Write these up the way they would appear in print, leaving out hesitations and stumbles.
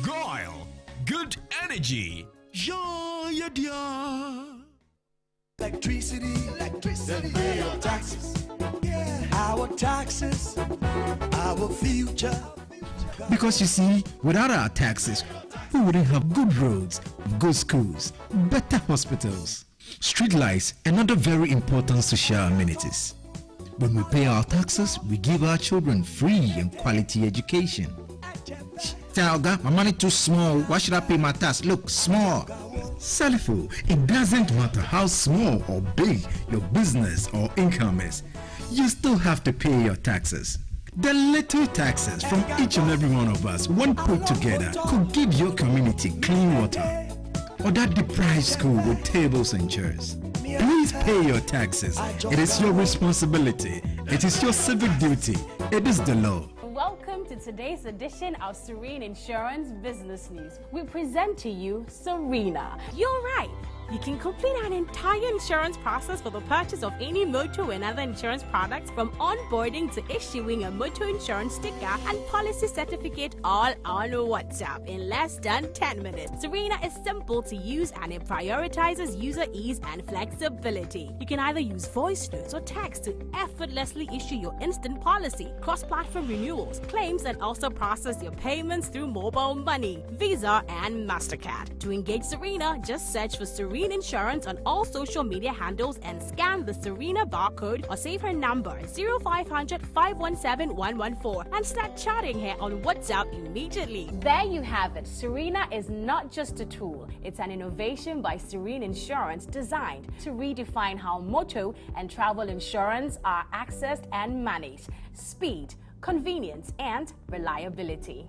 Goyle, good energy. Yeah, yeah, yeah. Electricity, then pay your taxes. Yeah. Our taxes, our future. Because you see, without our taxes, we wouldn't have good roads, good schools, better hospitals, street lights, and other very important social amenities. When we pay our taxes, we give our children free and quality education. Talga, my money too small. Why should I pay my tax? Look, small. Salifo, it doesn't matter how small or big your business or income is. You still have to pay your taxes. The little taxes from each and every one of us, when put together, could give your community clean water or that deprived school with tables and chairs. Please pay your taxes. It is your responsibility. It is your civic duty. It is the law. Welcome to today's edition of Serene Insurance Business News. We present to you Serena. You're right. You can complete an entire insurance process for the purchase of any motor and other insurance products, from onboarding to issuing a motor insurance sticker and policy certificate, all on WhatsApp in less than 10 minutes. Serena is simple to use and it prioritizes user ease and flexibility. You can either use voice notes or text to effortlessly issue your instant policy, cross-platform renewals, claims, and also process your payments through mobile money, Visa, and MasterCard. To engage Serena, just search for Serena Insurance on all social media handles and scan the Serena barcode or save her number 0500 517 114 and start chatting her on WhatsApp immediately. There you have it. Serena is not just a tool, it's an innovation by Serene Insurance designed to redefine how motor and travel insurance are accessed and managed. Speed, convenience, and reliability.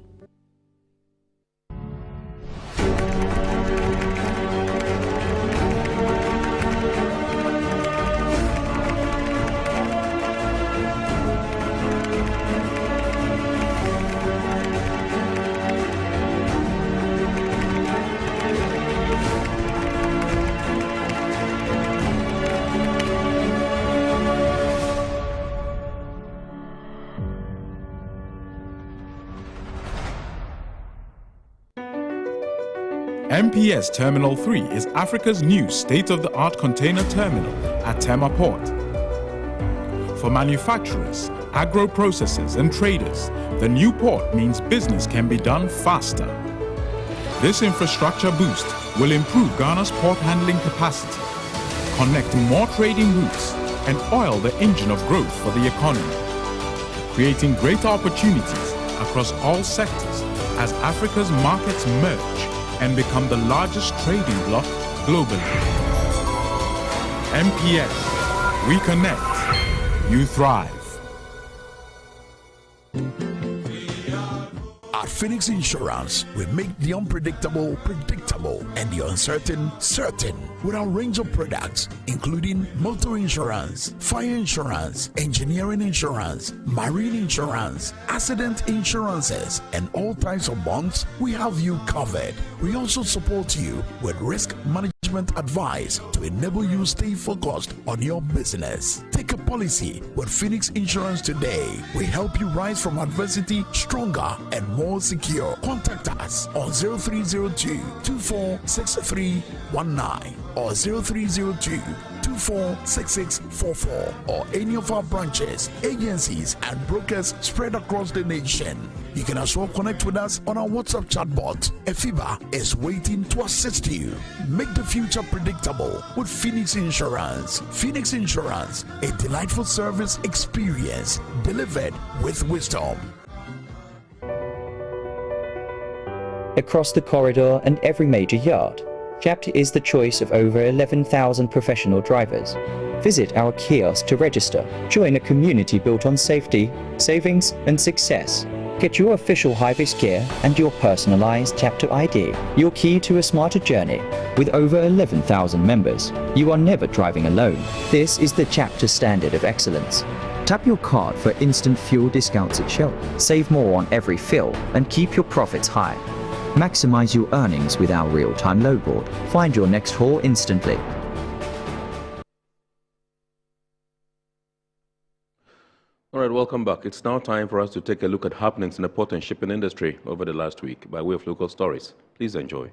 MPS Terminal 3 is Africa's new state-of-the-art container terminal at Tema Port. For manufacturers, agro-processors and traders, the new port means business can be done faster. This infrastructure boost will improve Ghana's port handling capacity, connect more trading routes, and oil the engine of growth for the economy, creating greater opportunities across all sectors as Africa's markets merge and become the largest trading bloc globally. MPS, we connect, you thrive. At Phoenix Insurance, we make the unpredictable predictable and the uncertain certain with our range of products, including motor insurance, fire insurance, engineering insurance, marine insurance, accident insurances, and all types of bonds. We have you covered. We also support you with risk management advice to enable you stay focused on your business. Take a policy with Phoenix Insurance today. We help you rise from adversity stronger and more secure. Contact us on 0302 246319 or 0302 246644 or any of our branches, agencies, and brokers spread across the nation. You can as well connect with us on our WhatsApp chatbot. Efiba is waiting to assist you. Make the future predictable with Phoenix Insurance. Phoenix Insurance, a delightful service experience delivered with wisdom. Across the corridor and every major yard, GPHA is the choice of over 11,000 professional drivers. Visit our kiosk to register. Join a community built on safety, savings, and success. Get your official high-vis gear and your personalized GPHA ID, your key to a smarter journey. With over 11,000 members, you are never driving alone. This is the GPHA standard of excellence. Tap your card for instant fuel discounts at Shell. Save more on every fill and keep your profits high. Maximize your earnings with our real-time load board. Find your next haul All right, welcome back. It's now time for us to take a look at happenings in the port and shipping industry over the last week by way of local stories. Please enjoy.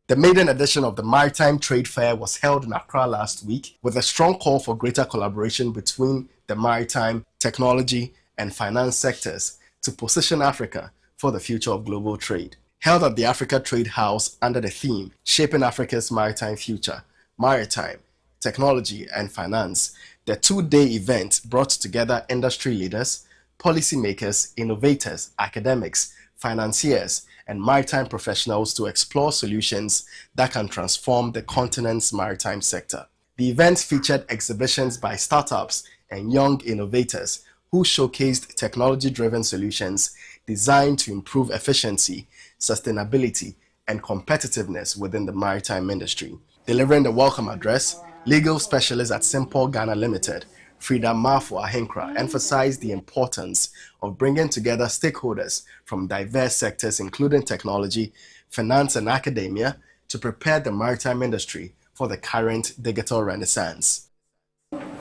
The maiden edition of the Maritime Trade Fair was held in Accra last week with a strong call for greater collaboration between the maritime, technology, and finance sectors to position Africa for the future of global trade. Held at the Africa Trade House under the theme Shaping Africa's Maritime Future, Maritime, Technology and Finance, the two-day event brought together industry leaders, policymakers, innovators, academics, financiers, and maritime professionals to explore solutions that can transform the continent's maritime sector. The event featured exhibitions by startups and young innovators who showcased technology-driven solutions designed to improve efficiency, sustainability, and competitiveness within the maritime industry. Delivering the welcome address, legal specialist at Simple Ghana Limited, Frida Mafo Ahenkra, emphasized the importance of bringing together stakeholders from diverse sectors including technology, finance and academia to prepare the maritime industry for the current digital renaissance.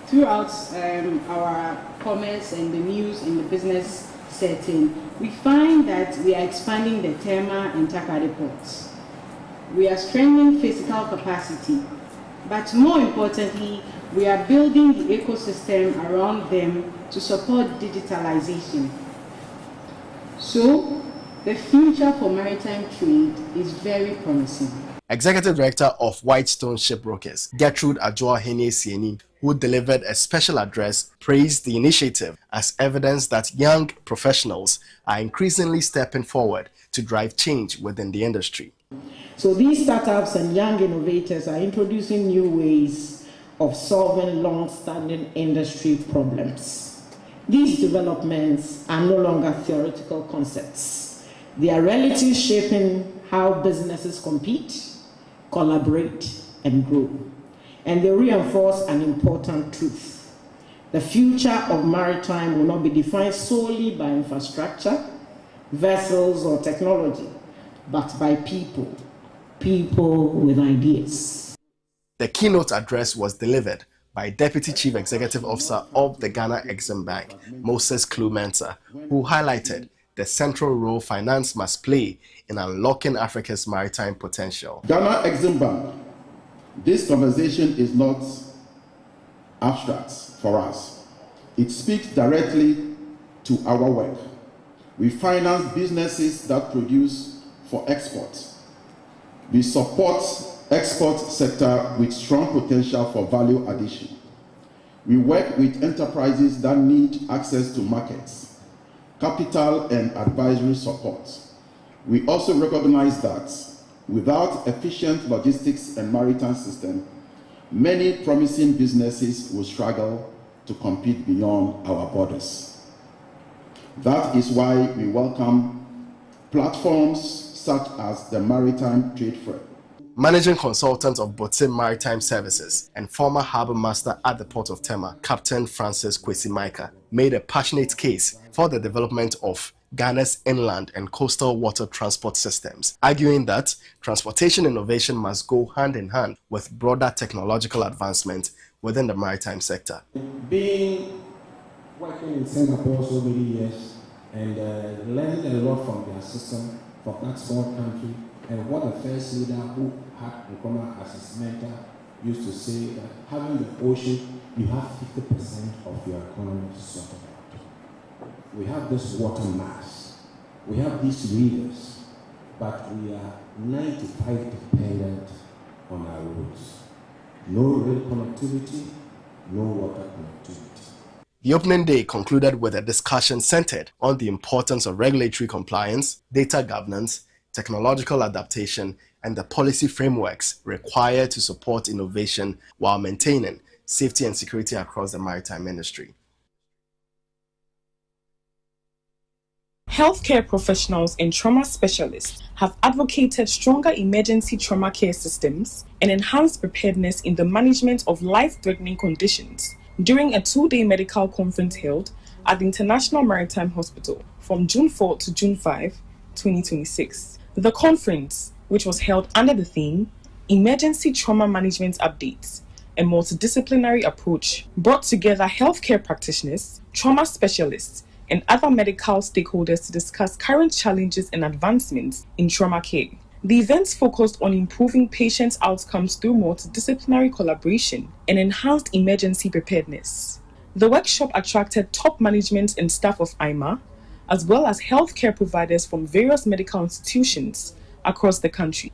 Throughout our commerce and the news and the business setting, we find that we are expanding the Tema and Takade ports. We are strengthening physical capacity, but more importantly, we are building the ecosystem around them to support digitalization. So, the future for maritime trade is very promising. Executive Director of Whitestone Shipbrokers, Gertrude Adjoa-Hene-Sieni, who delivered a special address, praised the initiative as evidence that young professionals are increasingly stepping forward to drive change within the industry. So these startups and young innovators are introducing new ways of solving long-standing industry problems. These developments are no longer theoretical concepts. They are realities shaping how businesses compete, collaborate, and grow. And they reinforce an important truth. The future of maritime will not be defined solely by infrastructure, vessels, or technology, but by people with ideas. The keynote address was delivered by Deputy Chief Executive Officer of the Ghana Exim Bank, Moses Klumensa, who highlighted the central role finance must play in unlocking Africa's maritime potential. Ghana Exim Bank, this conversation is not abstract for us. It speaks directly to our work. We finance businesses that produce for export. We support export sector with strong potential for value addition. We work with enterprises that need access to markets, capital and advisory support. We also recognize that without efficient logistics and maritime system, many promising businesses will struggle to compete beyond our borders. That is why we welcome platforms such as the Maritime Trade Fair. Managing Consultant of Botim Maritime Services and former Harbour Master at the Port of Tema, Captain Francis Kwesi Maika, made a passionate case for the development of Ghana's inland and coastal water transport systems, arguing that transportation innovation must go hand in hand with broader technological advancement within the maritime sector. Being working in Singapore so many years and learning a lot from their system, from that small country, and what the first leader who had Nkrumah as his mentor used to say, that having the ocean, you have 50% of your economy to sort about. We have this water mass, we have these rivers, but we are 95% dependent on our roads. No rail connectivity, no water connectivity. The opening day concluded with a discussion centered on the importance of regulatory compliance, data governance, technological adaptation, and the policy frameworks required to support innovation while maintaining safety and security across the maritime industry. Healthcare professionals and trauma specialists have advocated stronger emergency trauma care systems and enhanced preparedness in the management of life-threatening conditions during a two-day medical conference held at the International Maritime Hospital from June 4 to June 5, 2026. The conference, which was held under the theme Emergency Trauma Management Updates, a multidisciplinary approach brought together healthcare practitioners, trauma specialists, and other medical stakeholders to discuss current challenges and advancements in trauma care. The events focused on improving patient outcomes through multidisciplinary collaboration and enhanced emergency preparedness. The workshop attracted top management and staff of IMA, as well as healthcare providers from various medical institutions across the country.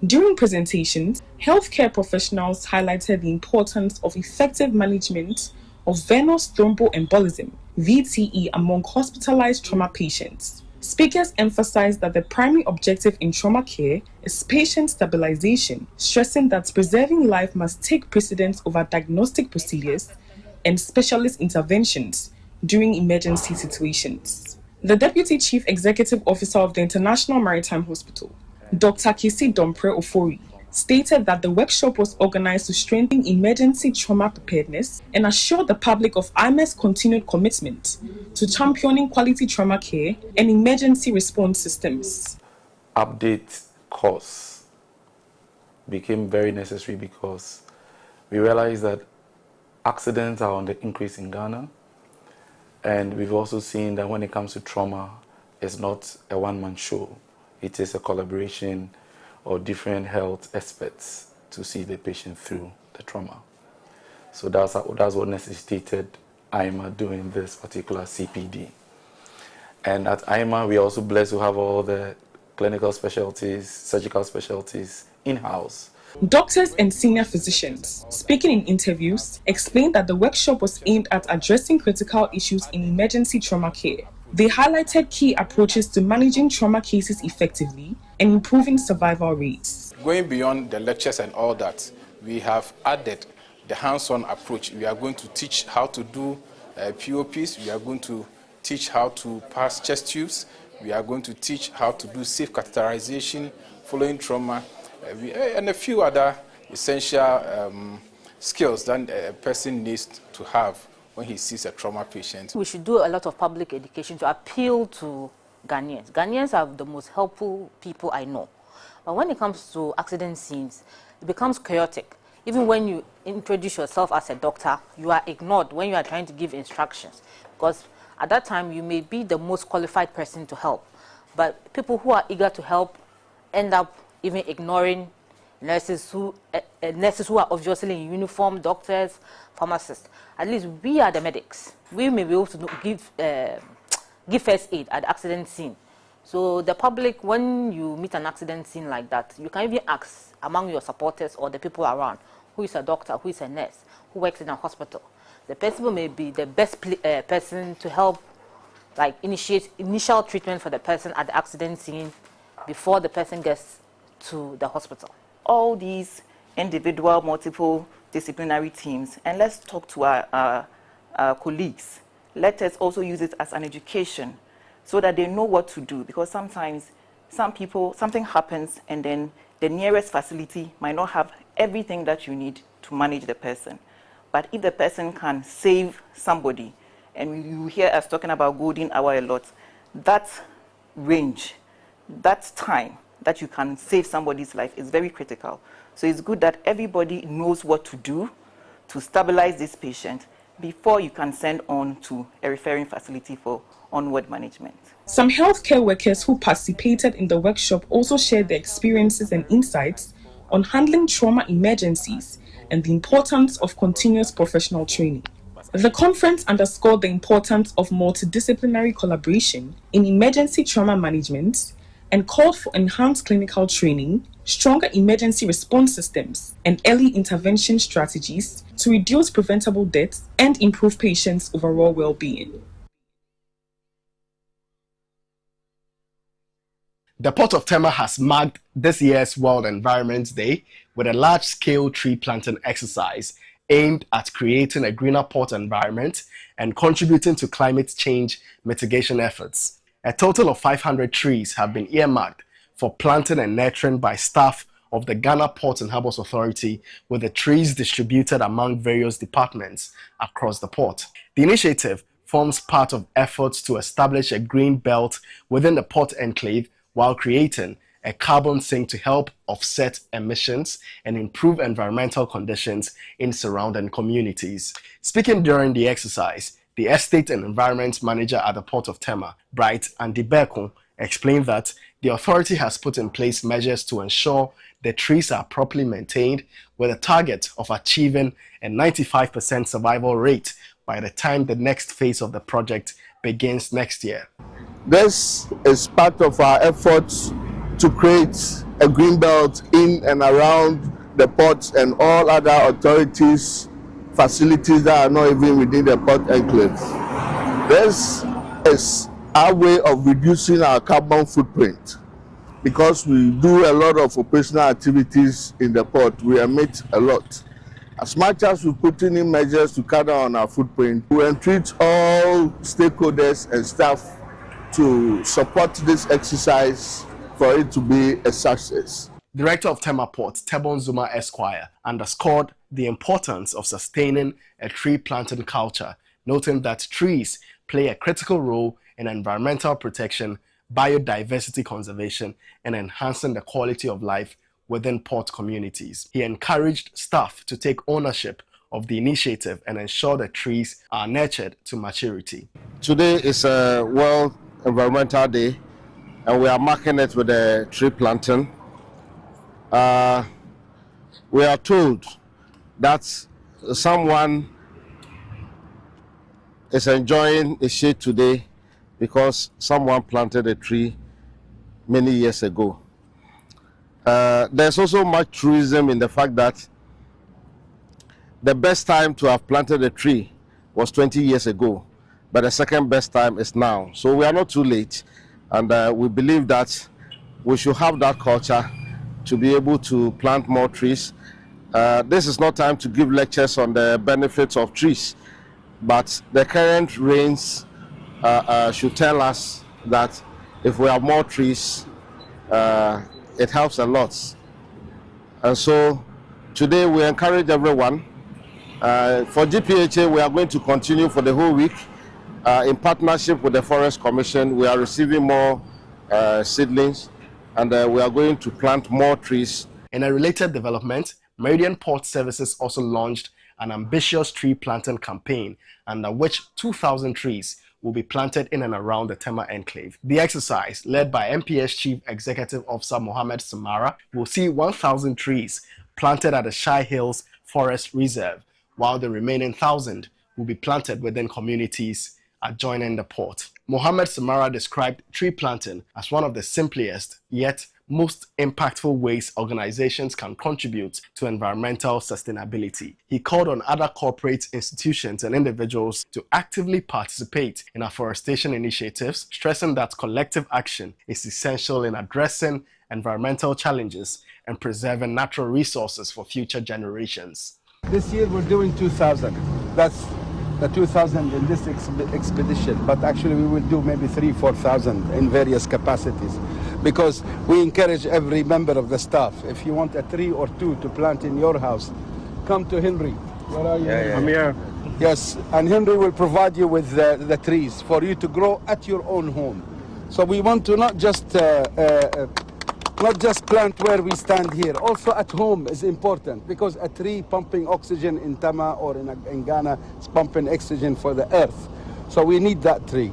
During presentations, healthcare professionals highlighted the importance of effective management of venous thromboembolism, VTE, among hospitalized trauma patients. Speakers emphasized that the primary objective in trauma care is patient stabilization, stressing that preserving life must take precedence over diagnostic procedures and specialist interventions during emergency situations. The Deputy Chief Executive Officer of the International Maritime Hospital, Dr. Kisi Dompre Ofori, stated that the workshop was organized to strengthen emergency trauma preparedness and assure the public of IMA's continued commitment to championing quality trauma care and emergency response systems. Update course became very necessary because we realized that accidents are on the increase in Ghana, and we've also seen that when it comes to trauma, it's not a one-man show. It is a collaboration of different health experts to see the patient through the trauma. So that's what necessitated IMA doing this particular CPD. And at IMA, we are also blessed to have all the clinical specialties, surgical specialties in-house. Doctors and senior physicians, speaking in interviews, explained that the workshop was aimed at addressing critical issues in emergency trauma care. They highlighted key approaches to managing trauma cases effectively and improving survival rates. Going beyond the lectures and all that, we have added the hands-on approach. We are going to teach how to do POPs. We are going to teach how to pass chest tubes. We are going to teach how to do safe catheterization following trauma, and a few other essential skills that a person needs to have when he sees a trauma patient. We should do a lot of public education to appeal to Ghanaians. Ghanaians are the most helpful people I know. But when it comes to accident scenes, it becomes chaotic. Even when you introduce yourself as a doctor, you are ignored when you are trying to give instructions. Because at that time, you may be the most qualified person to help. But people who are eager to help end up even ignoring nurses who are obviously in uniform, doctors, pharmacists. At least we are the medics. We may be able to give first aid at the accident scene. So the public, when you meet an accident scene like that, you can even ask among your supporters or the people around, who is a doctor, who is a nurse, who works in a hospital. The person may be the best person to help, like, initiate initial treatment for the person at the accident scene before the person gets to the hospital. All these individual, multiple disciplinary teams, and let's talk to our colleagues. Let us also use it as an education so that they know what to do, because sometimes something happens and then the nearest facility might not have everything that you need to manage the person. But if the person can save somebody, and you hear us talking about golden hour a lot, that range, that time that you can save somebody's life is very critical. So it's good that everybody knows what to do to stabilize this patient before you can send on to a referring facility for onward management. Some healthcare workers who participated in the workshop also shared their experiences and insights on handling trauma emergencies and the importance of continuous professional training. The conference underscored the importance of multidisciplinary collaboration in emergency trauma management and called for enhanced clinical training, stronger emergency response systems, and early intervention strategies to reduce preventable deaths and improve patients' overall well-being. The Port of Tema has marked this year's World Environment Day with a large-scale tree planting exercise aimed at creating a greener port environment and contributing to climate change mitigation efforts. A total of 500 trees have been earmarked for planting and nurturing by staff of the Ghana Ports and Harbours Authority, with the trees distributed among various departments across the port. The initiative forms part of efforts to establish a green belt within the port enclave while creating a carbon sink to help offset emissions and improve environmental conditions in surrounding communities. Speaking during the exercise, the Estate and Environment Manager at the Port of Tema, Bright Andibeko, explained that the authority has put in place measures to ensure the trees are properly maintained with a target of achieving a 95% survival rate by the time the next phase of the project begins next year. This is part of our efforts to create a green belt in and around the ports and all other authorities' facilities that are not even within the port enclave. This is our way of reducing our carbon footprint. Because we do a lot of operational activities in the port, we emit a lot. As much as we put in measures to cut down on our footprint, we entreat all stakeholders and staff to support this exercise for it to be a success. Director of Tema Port, Tebon Zuma Esquire, underscored the importance of sustaining a tree planting culture, noting that trees play a critical role in environmental protection, biodiversity conservation, and enhancing the quality of life within port communities. He encouraged staff to take ownership of the initiative and ensure the trees are nurtured to maturity. Today is a World Environmental Day, and we are marking it with a tree planting. We are told that someone is enjoying a shade today because someone planted a tree many years ago. There's also much truism in the fact that the best time to have planted a tree was 20 years ago, but the second best time is now. So we are not too late, and we believe that we should have that culture to be able to plant more trees. This is not time to give lectures on the benefits of trees, but the current rains should tell us that if we have more trees, it helps a lot. And so today we encourage everyone. For GPHA, we are going to continue for the whole week. In partnership with the Forest Commission, we are receiving more seedlings, and we are going to plant more trees. In a related development, Meridian Port Services also launched an ambitious tree planting campaign, under which 2,000 trees will be planted in and around the Tema enclave. The exercise, led by MPS Chief Executive Officer Mohammed Samara, will see 1,000 trees planted at the Shai Hills Forest Reserve, while the remaining 1,000 will be planted within communities adjoining the port. Mohammed Samara described tree planting as one of the simplest yet most impactful ways organizations can contribute to environmental sustainability. He called on other corporate institutions and individuals to actively participate in afforestation initiatives, stressing that collective action is essential in addressing environmental challenges and preserving natural resources for future generations. This year we're doing 2,000. That's the 2,000 in this expedition, but actually we will do maybe 3,000-4,000 in various capacities, because we encourage every member of the staff, if you want a tree or two to plant in your house, come to Henry. Where are you? I'm here. Yes, and Henry will provide you with the trees for you to grow at your own home. So we want to not just plant where we stand here. Also at home is important, because a tree pumping oxygen in Tema or in Ghana is pumping oxygen for the earth. So we need that tree.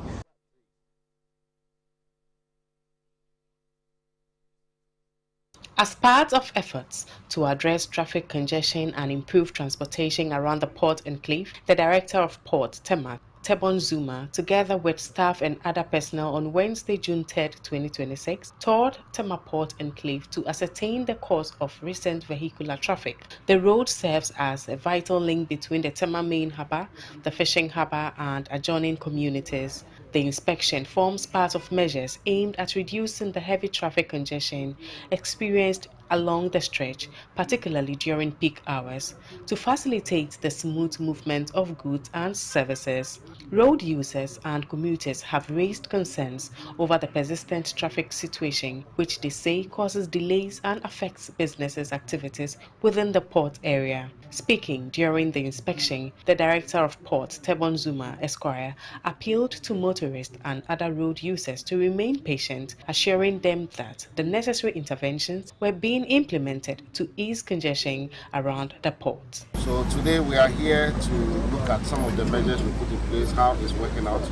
As part of efforts to address traffic congestion and improve transportation around the port enclave, the Director of Port, Tema, Tebon Zuma, together with staff and other personnel on Wednesday, June 3, 2026, toured Tema Port Enclave to ascertain the cause of recent vehicular traffic. The road serves as a vital link between the Tema main harbour, the fishing harbour, and adjoining communities. The inspection forms part of measures aimed at reducing the heavy traffic congestion experienced along the stretch, particularly during peak hours, to facilitate the smooth movement of goods and services. Road users and commuters have raised concerns over the persistent traffic situation, which they say causes delays and affects businesses' activities within the port area. Speaking during the inspection, the Director of Port, Tebon Zuma, Esquire, appealed to motorists and other road users to remain patient, assuring them that the necessary interventions were being implemented to ease congestion around the port. So today we are here to look at some of the measures we put in place, how it's working out,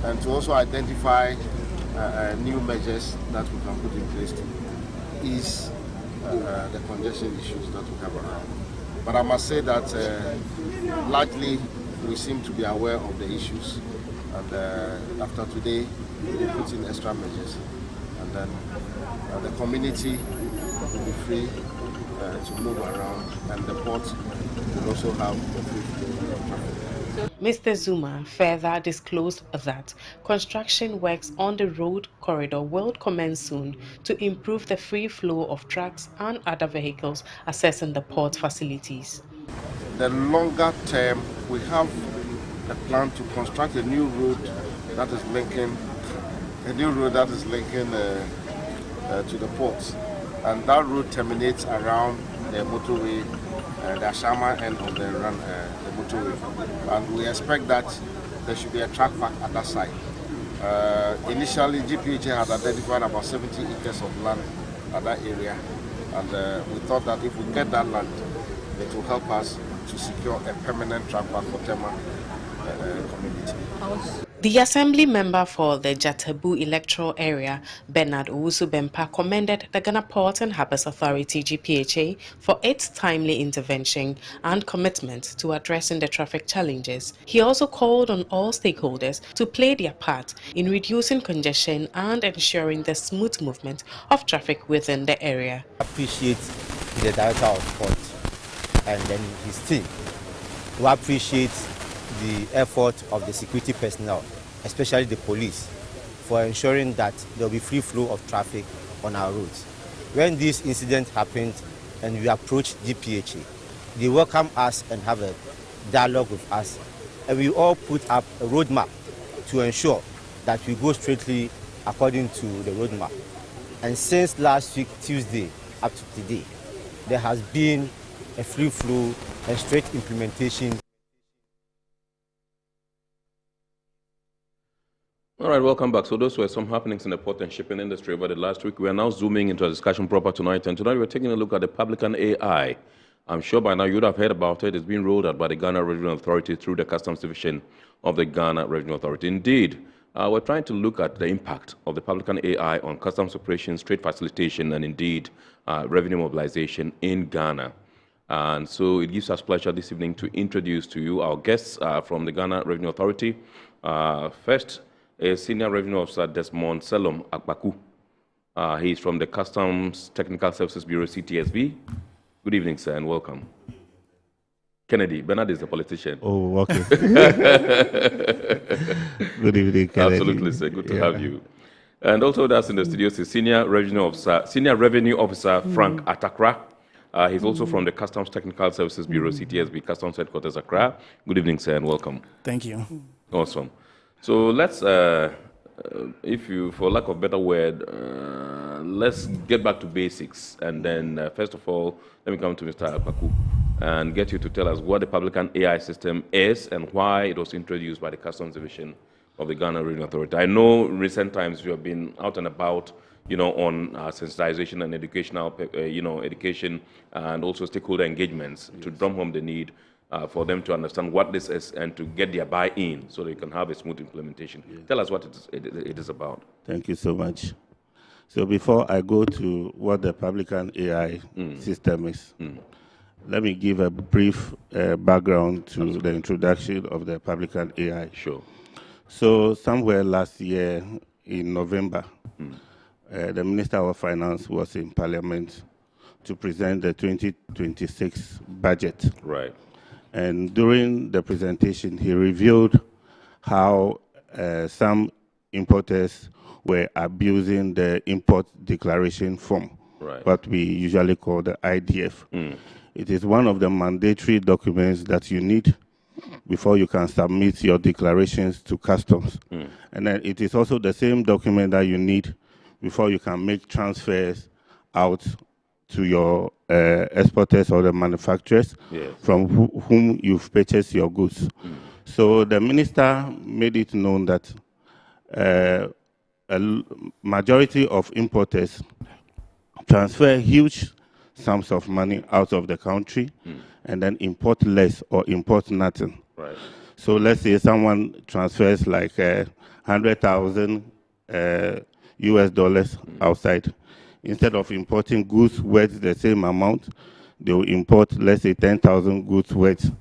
and to also identify new measures that we can put in place to ease the congestion issues that we have around. But I must say that largely we seem to be aware of the issues, and after today we put in extra measures, and then the community will be free to move around, and the port will also have the free flow of traffic. Mr. Zuma further disclosed that construction works on the road corridor will commence soon to improve the free flow of trucks and other vehicles accessing the port facilities. The longer term, we have a plan to construct a new road that is linking to the ports, and that road terminates around the motorway, the Ashama end of the motorway, and we expect that there should be a track park at that site. Initially, GPHA had identified about 70 acres of land at that area, and we thought that if we get that land, it will help us to secure a permanent track park for Tema community. The Assembly member for the Jatabu electoral area, Bernard Owusu-Bempa, commended the Ghana Port and Harbours Authority-GPHA for its timely intervention and commitment to addressing the traffic challenges. He also called on all stakeholders to play their part in reducing congestion and ensuring the smooth movement of traffic within the area. I appreciate the Director of Port and then his team. We appreciate the effort of the security personnel, especially the police, for ensuring that there will be free flow of traffic on our roads. When this incident happened and we approached GPHA, they welcomed us and have a dialogue with us, and we all put up a roadmap to ensure that we go straightly according to the roadmap. And since last week, Tuesday, up to today, there has been a free flow and straight implementation. All right, welcome back. So those were some happenings in the port and shipping industry over the last week. We are now zooming into a discussion proper tonight, and tonight we're taking a look at the Publican AI. I'm sure by now you'd have heard about it. It's been rolled out by the Ghana Revenue Authority through the Customs Division of the Ghana Revenue Authority. Indeed, we're trying to look at the impact of the Publican AI on customs operations, trade facilitation, and indeed revenue mobilization in Ghana. And so it gives us pleasure this evening to introduce to you our guests from the Ghana Revenue Authority. First, Senior Revenue Officer Desmond Selom Akbaku. He is from the Customs Technical Services Bureau, CTSB. Good evening, sir, and welcome. Kennedy, Bernard is the politician. Oh, okay. Good evening, Kennedy. Absolutely, sir. Good to have you. And also with us in the studio is Senior Revenue Officer Frank Atakra. He's also from the Customs Technical Services Bureau, CTSB, Customs Headquarters, Accra. Good evening, sir, and welcome. Thank you. Awesome. So let's, if you, for lack of a better word, let's get back to basics. And then, first of all, let me come to Mr. Akbaku and get you to tell us what the Publican AI system is and why it was introduced by the Customs Division of the Ghana Revenue Authority. I know in recent times you have been out and about, on sensitization and educational, education and also stakeholder engagements to drum home the need for them to understand what this is and to get their buy-in so they can have a smooth implementation. Tell us what it is about. Thank you so much. So before I go to what the Publican AI system is, let me give a brief background to the introduction of the Publican AI. Sure. So somewhere last year in November, the Minister of Finance was in Parliament to present the 2026 budget. Right. And during the presentation, he revealed how some importers were abusing the import declaration form what we usually call the IDF. It is one of the mandatory documents that you need before you can submit your declarations to customs. And then it is also the same document that you need before you can make transfers out to your exporters or the manufacturers from whom you've purchased your goods. So the minister made it known that a majority of importers transfer huge sums of money out of the country and then import less or import nothing. So let's say someone transfers like 100,000 US dollars outside. Instead of importing goods worth the same amount, they will import, let's say, 10,000 goods worth,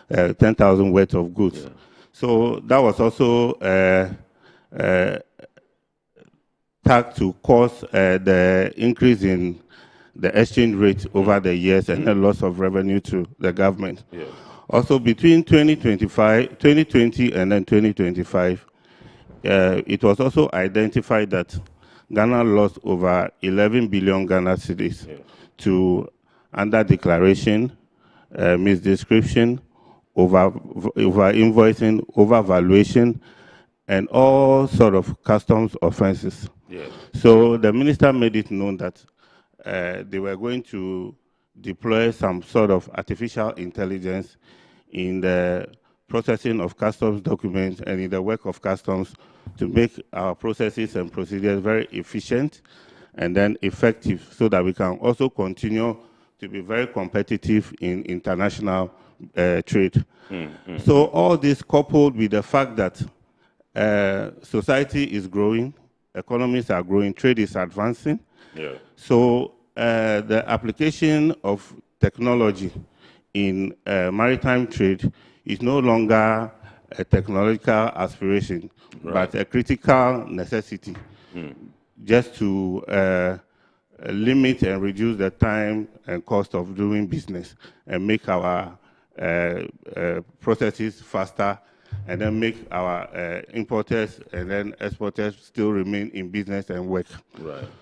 10,000 worth of goods. So that was also tagged to cause the increase in the exchange rate over the years and a loss of revenue to the government. Also, between 2020 and then 2025, it was also identified that Ghana lost over 11 billion Ghana cedis to under declaration, misdescription, over invoicing, over valuation, and all sort of customs offenses. So the minister made it known that they were going to deploy some sort of artificial intelligence in the processing of customs documents and in the work of customs to make our processes and procedures very efficient and then effective so that we can also continue to be very competitive in international trade. So all this coupled with the fact that society is growing, economies are growing, trade is advancing. So the application of technology in maritime trade is no longer a technological aspiration, but a critical necessity just to limit and reduce the time and cost of doing business and make our processes faster and then make our importers and then exporters still remain in business and work.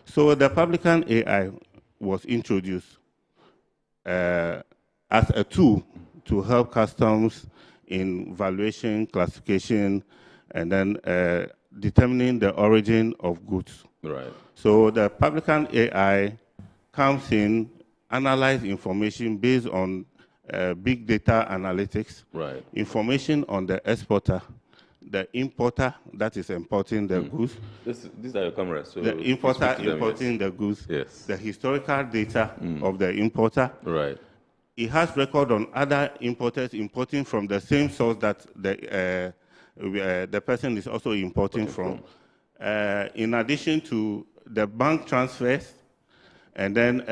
So the Publican AI was introduced as a tool to help customs in valuation, classification, and then determining the origin of goods. So the Publican AI comes in, analyze information based on big data analytics, information on the exporter, the importer that is importing the goods. These are your cameras. So the importer importing the goods, the historical data of the importer. It has record on other importers importing from the same source that the person is also importing from. In addition to the bank transfers and then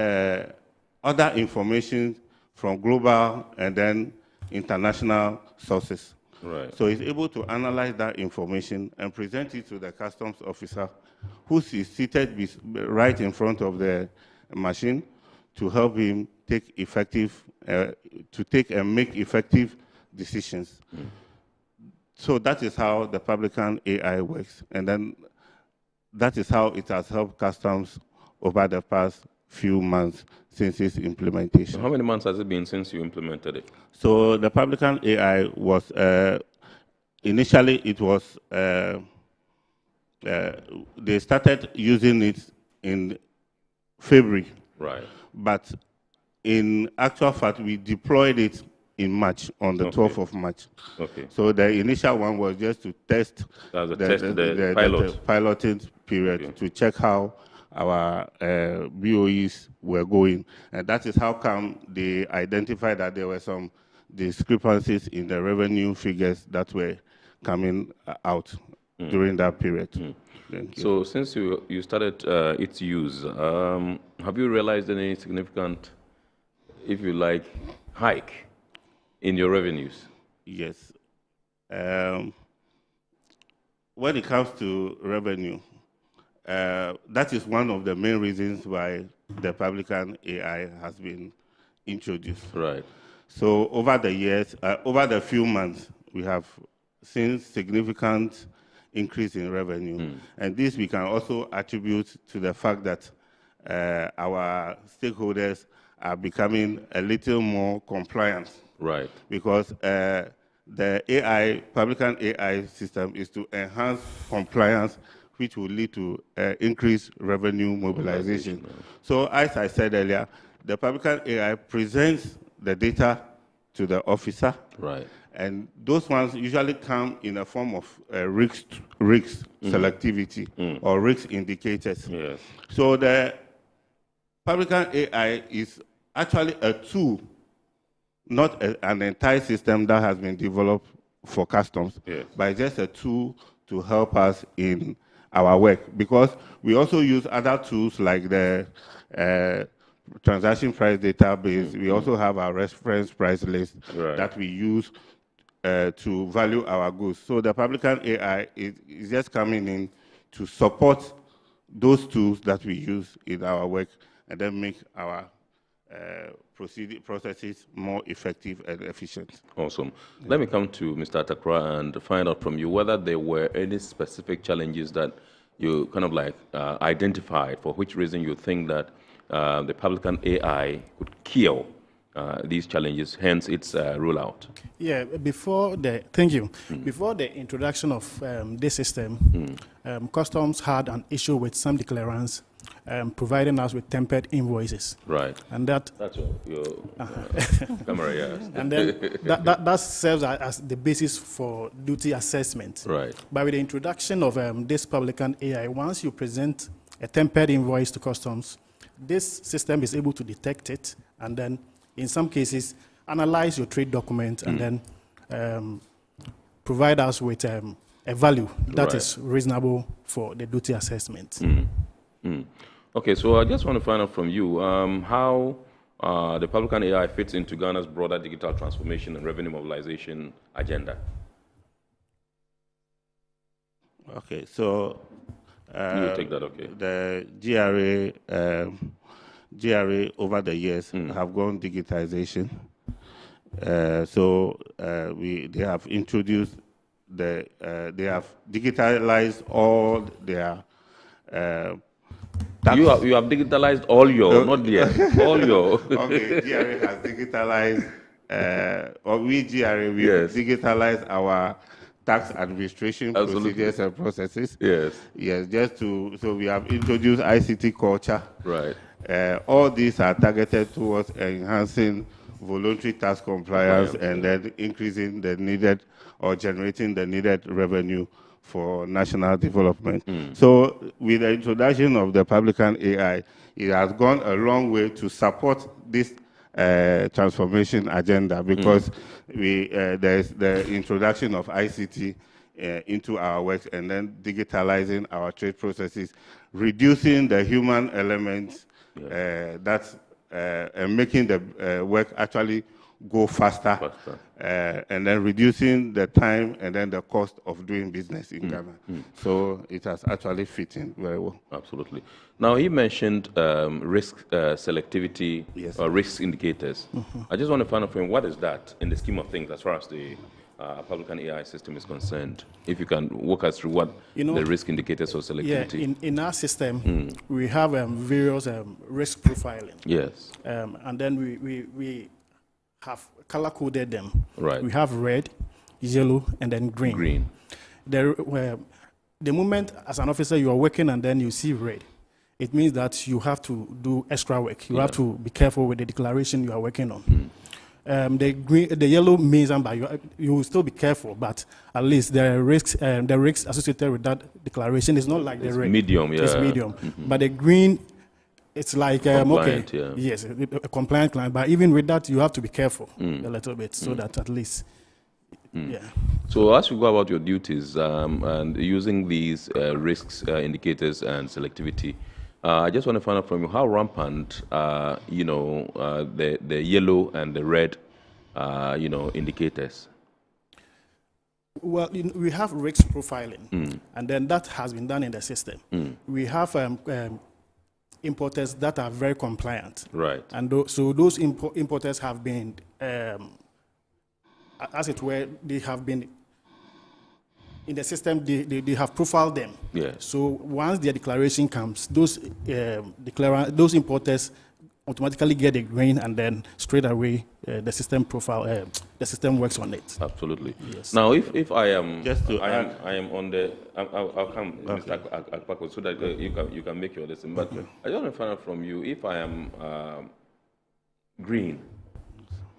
other information from global and then international sources. So it's able to analyze that information and present it to the customs officer, who is seated right in front of the machine to help him take effective, to take and make effective decisions. So that is how the Publican AI works, and then that is how it has helped customs over the past few months since its implementation. So how many months has it been since you implemented it? So the Publican AI was, initially it was, they started using it in February. But in actual fact, we deployed it in March, on the 12th of March. So the initial one was just to test the piloting period to check how our BOEs were going. And that is how come they identified that there were some discrepancies in the revenue figures that were coming out during that period. So since you started its use, have you realized any significant, if you like, hike in your revenues? Yes. When it comes to revenue, that is one of the main reasons why the Publican AI has been introduced. So over the years, over the few months, we have seen significant increase in revenue. And this we can also attribute to the fact that our stakeholders are becoming a little more compliant. Right. Because the AI, Publican AI system is to enhance compliance, which will lead to increased revenue mobilization. So as I said earlier, the Publican AI presents the data to the officer. Right. And those ones usually come in a form of risk selectivity or risk indicators. Yes. So the Publican AI is actually a tool, not an entire system that has been developed for customs, but just a tool to help us in our work. Because we also use other tools like the transaction price database. We also have our reference price list that we use to value our goods. So the Publican AI is just coming in to support those tools that we use in our work and then make our processes more effective and efficient. Awesome. Let me come to Mr. Atakra and find out from you whether there were any specific challenges that you kind of like identified, for which reason you think that the Publican AI could kill these challenges, hence its rollout. Yeah, before the before the introduction of this system, customs had an issue with some declarants providing us with tempered invoices. Right. And that's your camera, yes. And then that serves as the basis for duty assessment. Right. But with the introduction of this Publican AI, once you present a tempered invoice to customs, this system is able to detect it and then, in some cases, analyze your trade document and then provide us with a value that is reasonable for the duty assessment. Okay, so I just want to find out from you how the Publican AI fits into Ghana's broader digital transformation and revenue mobilization agenda. Okay, so you take that, okay. The GRA over the years have gone digitization. So they have introduced they have digitalized all their you have digitalized all your, not the all your. Okay, GRA has digitalized, or we GRA, we digitalized our tax administration procedures and processes. Yes. Yes, so we have introduced ICT culture. Right. All these are targeted towards enhancing voluntary tax compliance and then increasing the needed or generating the needed revenue for national development. So with the introduction of the Publican AI, it has gone a long way to support this transformation agenda because there's the introduction of ICT into our work and then digitalizing our trade processes, reducing the human elements and making the work actually go faster. And then reducing the time and then the cost of doing business in Ghana. So it has actually fit in very well. Absolutely. Now, he mentioned risk selectivity or risk indicators. I just want to find out from him, what is that in the scheme of things as far as the Publican AI system is concerned? If you can walk us through what the risk indicators or selectivity. Yeah, in our system, we have various risk profiling. Yes. And then we have color-coded them. Right. We have red, yellow, and then green. The moment as an officer you are working and then you see red, it means that you have to do extra work. You have to be careful with the declaration you are working on. The yellow means you will still be careful, but at least the risks associated with that declaration is not like the red. Medium, It's medium. But the green, it's like compliant, yes, a compliant client. But even with that, you have to be careful a little bit so that at least. So as you go about your duties and using these risks indicators and selectivity, I just want to find out from you how rampant, the yellow and the red, indicators. Well, we have risk profiling, and then that has been done in the system. We have importers that are very compliant, right? And so those importers have been, as it were, they have been in the system, they have profiled them. Yeah. So once their declaration comes, those those importers automatically get a grain, and then straight away the system profile, the system works on it. Absolutely. Yes. Now, if I am, Just to I am on the, I'll come, Mr. Akpako, so that you can make your lesson. But I just want to find out from you, if I am green,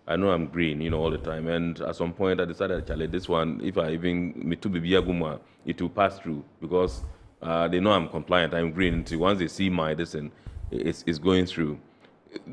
I know I'm green, all the time, and at some point I decided, Charlie, this one, if I even me to be Biaguma, it will pass through because they know I'm compliant. I'm green. Until once they see my this, and it's going through.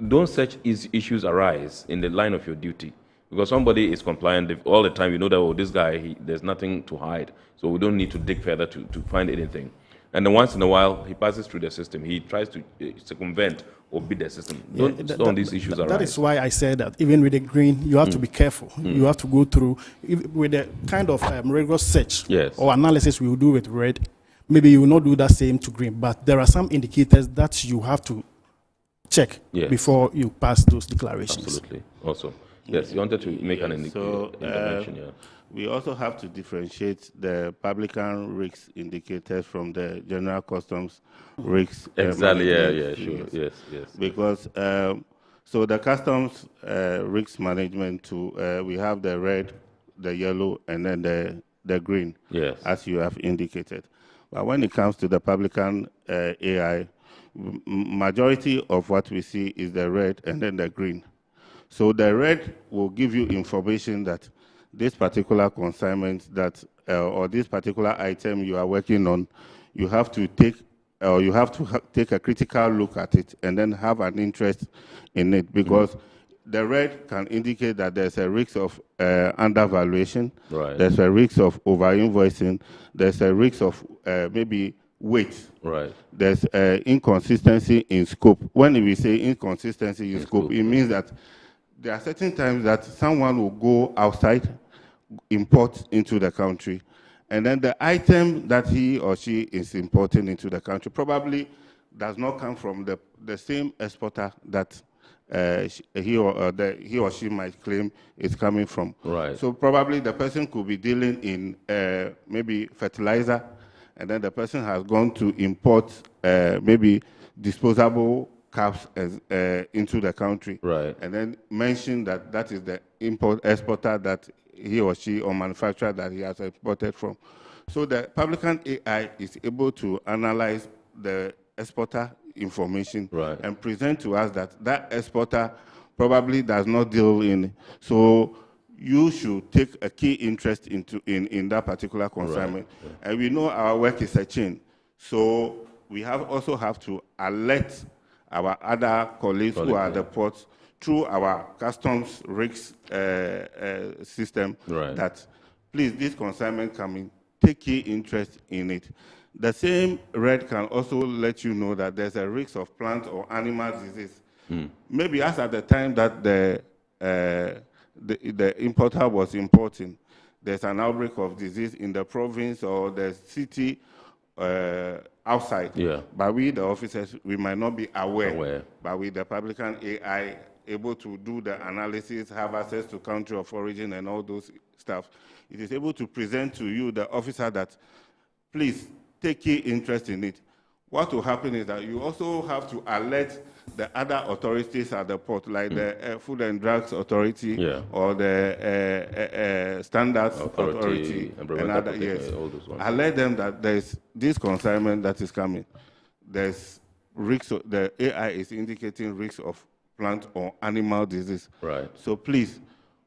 Don't such issues arise in the line of your duty? Because somebody is compliant all the time, you know that, oh, this guy, there's nothing to hide. So we don't need to dig further to find anything. And then once in a while, he passes through the system. He tries to circumvent or beat the system. Don't these issues arise? That is why I said that even with the green, you have to be careful. You have to go through, with the kind of rigorous search or analysis we will do with red, maybe you will not do that same to green. But there are some indicators that you have to check before you pass those declarations. Absolutely. Awesome. Yes, you wanted to make an intervention. Yeah. We also have to differentiate the Publican risk indicators from the general customs risk. Exactly. Sure. Yes. Because so the customs risk management we have the red, the yellow, and then the green. Yes. As you have indicated. But when it comes to the Publican AI, majority of what we see is the red and then the green. So the red will give you information that this particular consignment or this particular item you are working on, you have to take take a critical look at it and then have an interest in it, because the red can indicate that there's a risk of undervaluation, there's a risk of over-invoicing, there's a risk of maybe weight. There's inconsistency in scope. When we say inconsistency in scope, it means that there are certain times that someone will go outside, import into the country, and then the item that he or she is importing into the country probably does not come from the same exporter that he or she might claim is coming from. So probably the person could be dealing in maybe fertilizer, and then the person has gone to import maybe disposable caps into the country, and then mention that is the exporter that he or she or manufacturer that he has exported from. So the Publican AI is able to analyze the exporter information and present to us that exporter probably does not deal in. So you should take a key interest in that particular consignment. And we know our work is a chain. So we also have to alert our other colleagues who are at the ports through our customs risk system that, please, this consignment coming, take key interest in it. The same red can also let you know that there's a risk of plant or animal disease. Maybe as at the time that the importer was importing, there's an outbreak of disease in the province or the city outside. But we, the officers, we might not be aware. But with the Publican AI, able to do the analysis, have access to country of origin and all those stuff, it is able to present to you, the officer, that please take key interest in it. What will happen is that you also have to alert the other authorities at the port, like the Food and Drugs Authority or the Standards Authority and other, all those ones. Alert them that there's this consignment that is coming. There's risks. The AI is indicating risks of plant or animal disease. So please,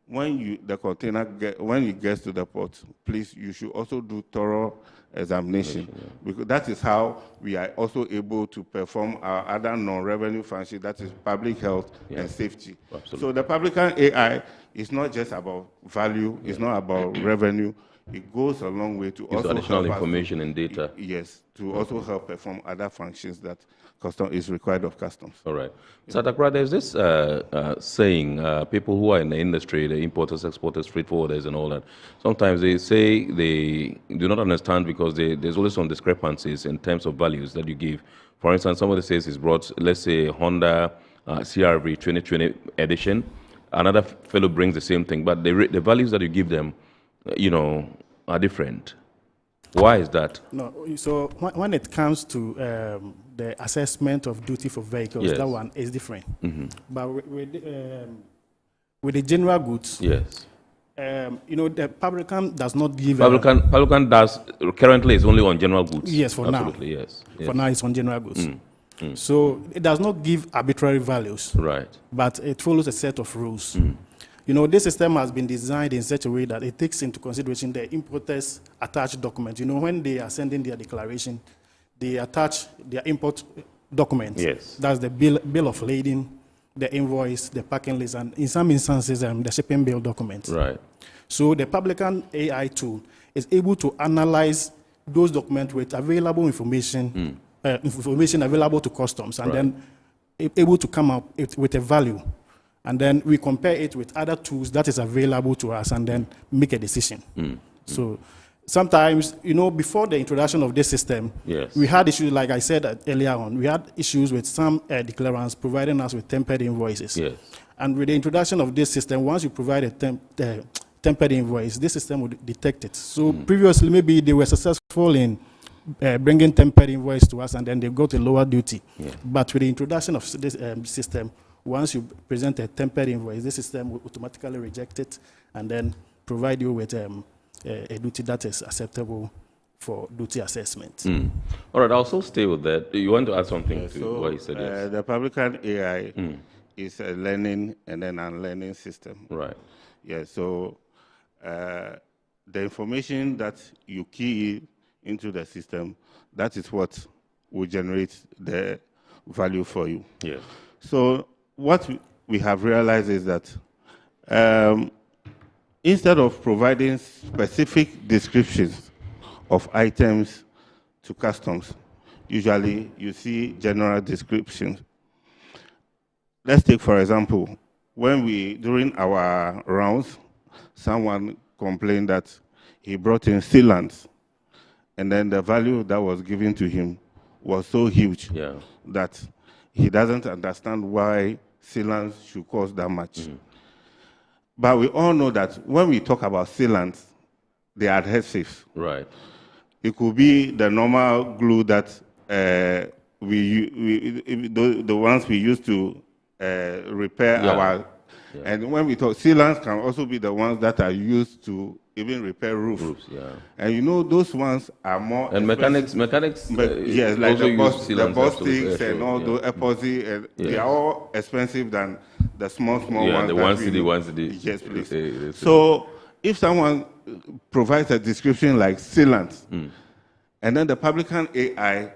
when when it gets to the port, please, you should also do thorough examination, because that is how we are also able to perform our other non-revenue functions, that is public health and safety. So the Publican AI is not just about value, it's not about revenue. It goes a long way to also additional information and data. Yes, to also help perform other functions that is required of customs. All right. Satakra, there's this saying, people who are in the industry, the importers, exporters, freight forwarders and all that, sometimes they say they do not understand because there's always some discrepancies in terms of values that you give. For instance, somebody says he's brought, let's say, Honda CRV 2020 edition. Another fellow brings the same thing, but the values that you give them, are different. Why is that? No, so when it comes to the assessment of duty for vehicles, Yes. that one is different. But with the general goods, Yes. The Publican does not give. Publican does currently is only on general goods. Yes, for Absolutely, now. Yes. For now, it's on general goods. So it does not give arbitrary values. Right. But it follows a set of rules. This system has been designed in such a way that it takes into consideration the importer's attached document. When they are sending their declaration, they attach their import document. Yes. That's the bill of lading, the invoice, the packing list, and in some instances, the shipping bill document. Right. So the Publican AI tool is able to analyze those documents with available information, information available to customs, and then able to come up with a value. And then we compare it with other tools that is available to us and then make a decision. So sometimes, before the introduction of this system, yes, we had issues, like I said earlier on, we had issues with some declarants providing us with tempered invoices. Yes. And with the introduction of this system, once you provide a tempered invoice, this system will detect it. So previously, maybe they were successful in bringing tempered invoice to us and then they got a lower duty. Yeah. But with the introduction of this system, once you present a tempered invoice, this system will automatically reject it and then provide you with a duty that is acceptable for duty assessment. All right, I'll also stay with that. You want to add something to what you said? Yes. The Publican AI is a learning and then unlearning system. Right. Yeah, so the information that you key into the system, that is what will generate the value for you. Yes. So what we have realized is that instead of providing specific descriptions of items to customs, usually you see general descriptions. Let's take, for example, during our rounds, someone complained that he brought in sealants, and then the value that was given to him was so huge that he doesn't understand why sealants should cost that much. But we all know that when we talk about sealants, they are adhesives. Right. It could be the normal glue that the ones we use to repair our. Yeah. And when we talk, sealants can also be the ones that are used to even repair roofs. Yeah. And those ones are more. And mechanics. Yes, like the boss sticks and all those epoxy, and they are all expensive than the small ones. The ones. Yes, please. So if someone provides a description like sealant, and then the Publican AI,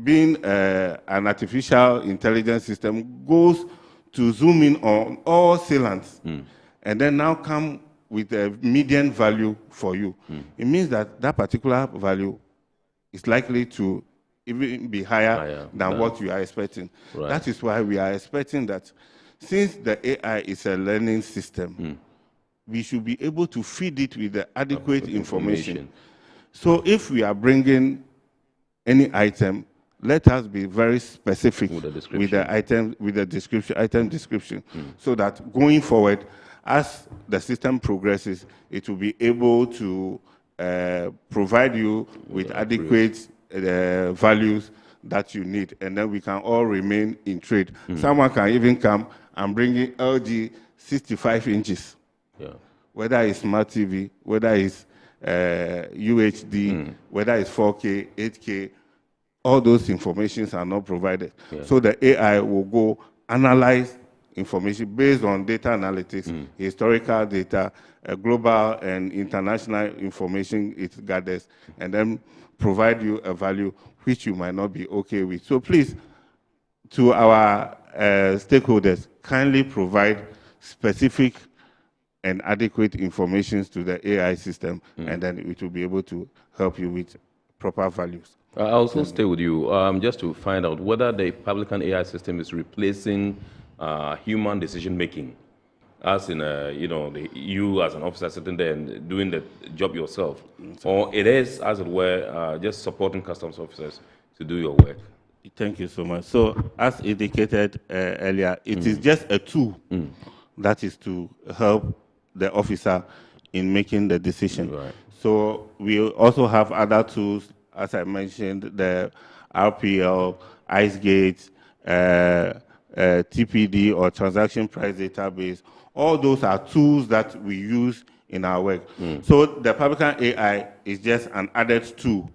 being an artificial intelligence system, goes to zoom in on all sealants, and then now come with a median value for you. It means that that particular value is likely to even be higher than what you are expecting. Right. That is why we are expecting that since the AI is a learning system, we should be able to feed it with the adequate information. So if we are bringing any item, let us be very specific with the item description, so that going forward, as the system progresses, it will be able to provide you with adequate values that you need, and then we can all remain in trade. Someone can even come and bring in LG 65 inches, whether it's smart TV, whether it's UHD, whether it's 4K, 8K, all those informations are not provided. So the AI will go analyze information based on data analytics, historical data, global and international information it gathers, and then provide you a value which you might not be okay with. So please, to our stakeholders, kindly provide specific and adequate information to the AI system, and then it will be able to help you with proper values. I'll also stay with you just to find out whether the Publican AI system is replacing human decision making, as in you as an officer sitting there and doing the job yourself, or it is, as it were, just supporting customs officers to do your work. Thank you so much. So, as indicated earlier, it is just a tool that is to help the officer in making the decision. Right. So we also have other tools, as I mentioned, the RPL, IceGate, TPD or transaction price database. All those are tools that we use in our work. So the Publican AI is just an added tool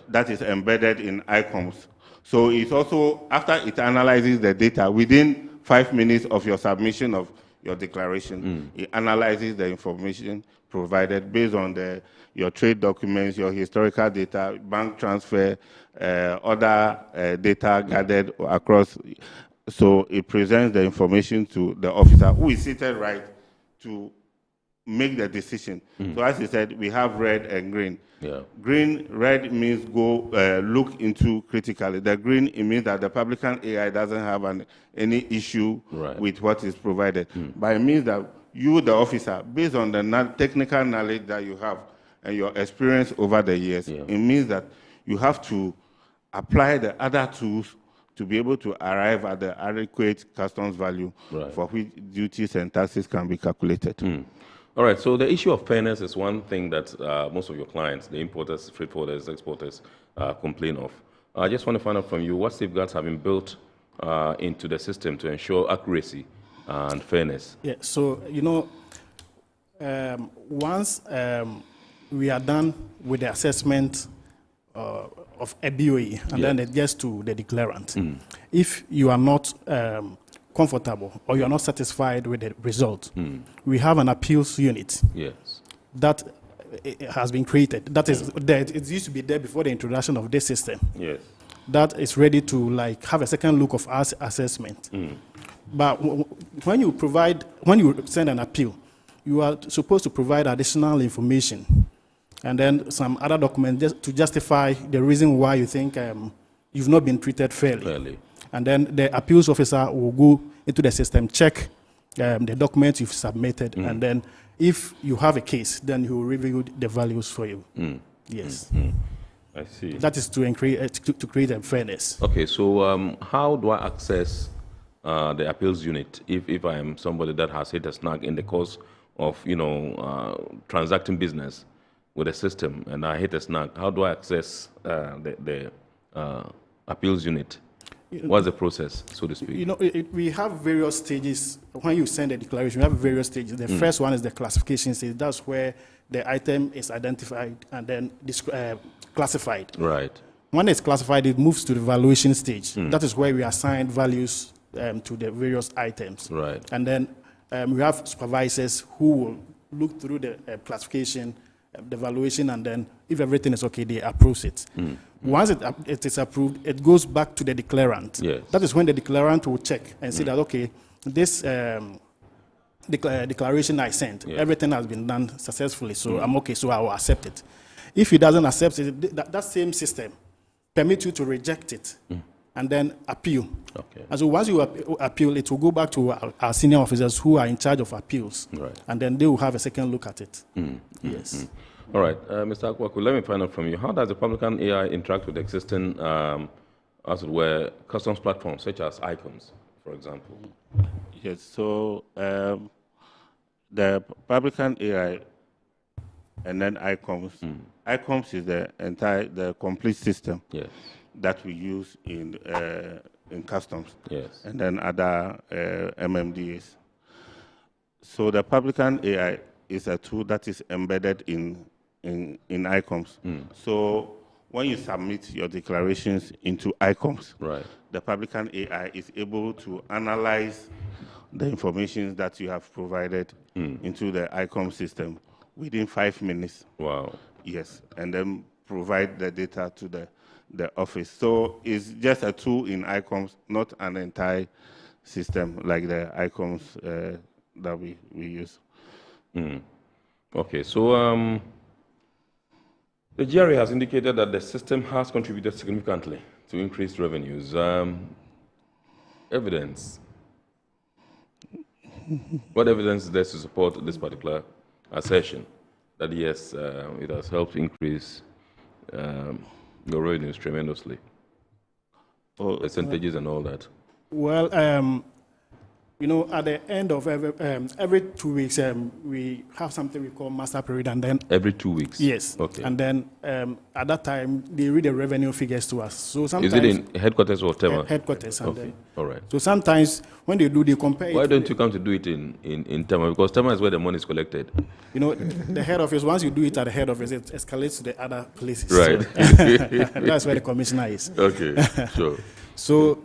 that is embedded in ICOMS. So it's also, after it analyzes the data, within 5 minutes of your submission of your declaration, it analyzes the information provided based on your trade documents, your historical data, bank transfer, other data gathered across. So it presents the information to the officer who is seated right to make the decision. So as you said, we have red and green. Red means go look into critically. The green, it means that the Publican AI doesn't have any issue with what is provided. But it means that you, the officer, based on the technical knowledge that you have and your experience over the years, it means that you have to apply the other tools to be able to arrive at the adequate customs value for which duties and taxes can be calculated. All right, so the issue of fairness is one thing that most of your clients, the importers, freight forwarders, exporters, complain of. I just want to find out from you, what safeguards have been built into the system to ensure accuracy and fairness? Yeah, so, once we are done with the assessment of a BOE, and then it gets to the declarant. If you are not comfortable or you are not satisfied with the result, we have an appeals unit that has been created. That is there. It used to be there before the introduction of this system. That is ready to have a second look of our assessment. But when you send an appeal, you are supposed to provide additional information and then some other documents to justify the reason why you think you've not been treated fairly. And then the appeals officer will go into the system, check the documents you've submitted, and then if you have a case, then he will review the values for you. Yes. I see. That is to create a fairness. Okay, so how do I access the appeals unit if I am somebody that has hit a snag in the course of transacting business with a system and I hit a snag? How do I access the appeals unit? What's the process, so to speak? We have various stages. When you send a declaration, we have various stages. The first one is the classification stage. That's where the item is identified and then classified. When it's classified, it moves to the valuation stage. That is where we assign values to the various items. And then we have supervisors who will look through the classification, the valuation, and then if everything is okay, they approve it. Once it is approved, it goes back to the declarant. That is when the declarant will check and see that, okay, this declaration I sent, everything has been done successfully, so I'm okay, so I will accept it. If he doesn't accept it, that same system permits you to reject it and then appeal. And so once you appeal, it will go back to our senior officers who are in charge of appeals, and then they will have a second look at it. Yes. All right, Mr. Akwaku, let me find out from you. How does the Publican AI interact with existing, as it were, customs platforms such as ICOMS, for example? Yes, so the Publican AI and then ICOMS. ICOMS is the complete system that we use in customs, and then other MMDAs. So the Publican AI is a tool that is embedded in ICOMS. So when you submit your declarations into ICOMS, the Publican AI is able to analyze the information that you have provided into the ICOMS system within 5 minutes. Wow. Yes, and then provide the data to the office. So it's just a tool in ICOMS, not an entire system like the ICOMS that we use. Okay, so the GRA has indicated that the system has contributed significantly to increased revenues. Evidence. What evidence is there to support this particular assertion that yes, it has helped increase your revenues tremendously? Percentages and all that. Well, You know, at the end of every 2 weeks, we have something we call master period, and then every 2 weeks. Yes. Okay. And then at that time, they read the revenue figures to us. So sometimes is it in headquarters or Tema? Headquarters. And okay. then, all right. So sometimes when they do, they compare. Why don't you come to do it in Tema? Because Tema is where the money is collected. You know, the head office. Once you do it at the head office, it escalates to the other places. Right. So that's where the commissioner is. Okay. Sure. So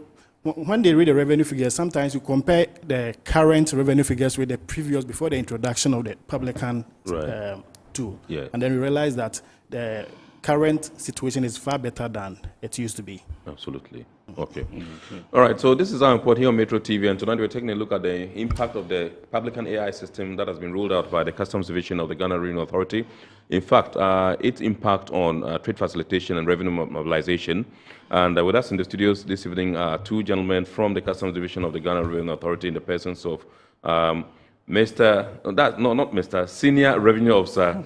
when they read the revenue figures, sometimes you compare the current revenue figures with the previous before the introduction of the Publican tool. Yeah. And then we realize that the current situation is far better than it used to be. Absolutely. Okay. All right, so this is our report here on Metro TV, and tonight we're taking a look at the impact of the Publican AI system that has been rolled out by the Customs Division of the Ghana Revenue Authority. In fact, its impact on trade facilitation and revenue mobilization. And with us in the studios this evening are two gentlemen from the Customs Division of the Ghana Revenue Authority in the persons of Senior Revenue Officer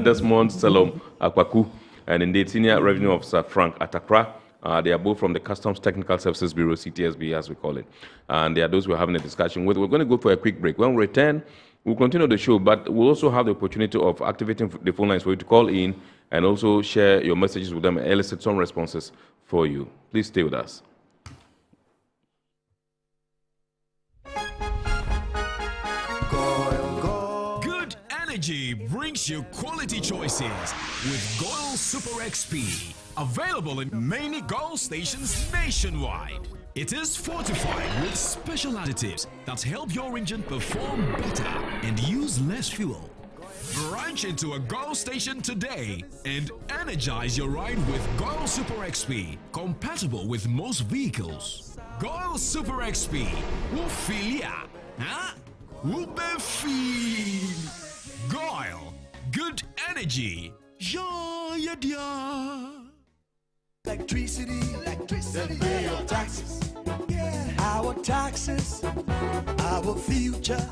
Desmond Salom Akwaku, and indeed Senior Revenue Officer Frank Atakra. They are both from the Customs Technical Services Bureau, CTSB as we call it. And they are those we're having a discussion with. We're going to go for a quick break. When we return, we'll continue the show, but we'll also have the opportunity of activating the phone lines for you to call in and also share your messages with them and elicit some responses for you. Please stay with us. Good energy brings you quality choices with Goil Super XP. Available in many Goil stations nationwide. It is fortified with special additives that help your engine perform better and use less fuel. Branch into a Goil station today and energize your ride with Goil Super XP, compatible with most vehicles. Goil Super XP, Wufilia, huh? Wubefeel. Goil, good energy. Yeah, yeah. Electricity, then pay your taxes. Yeah. Our taxes, our future.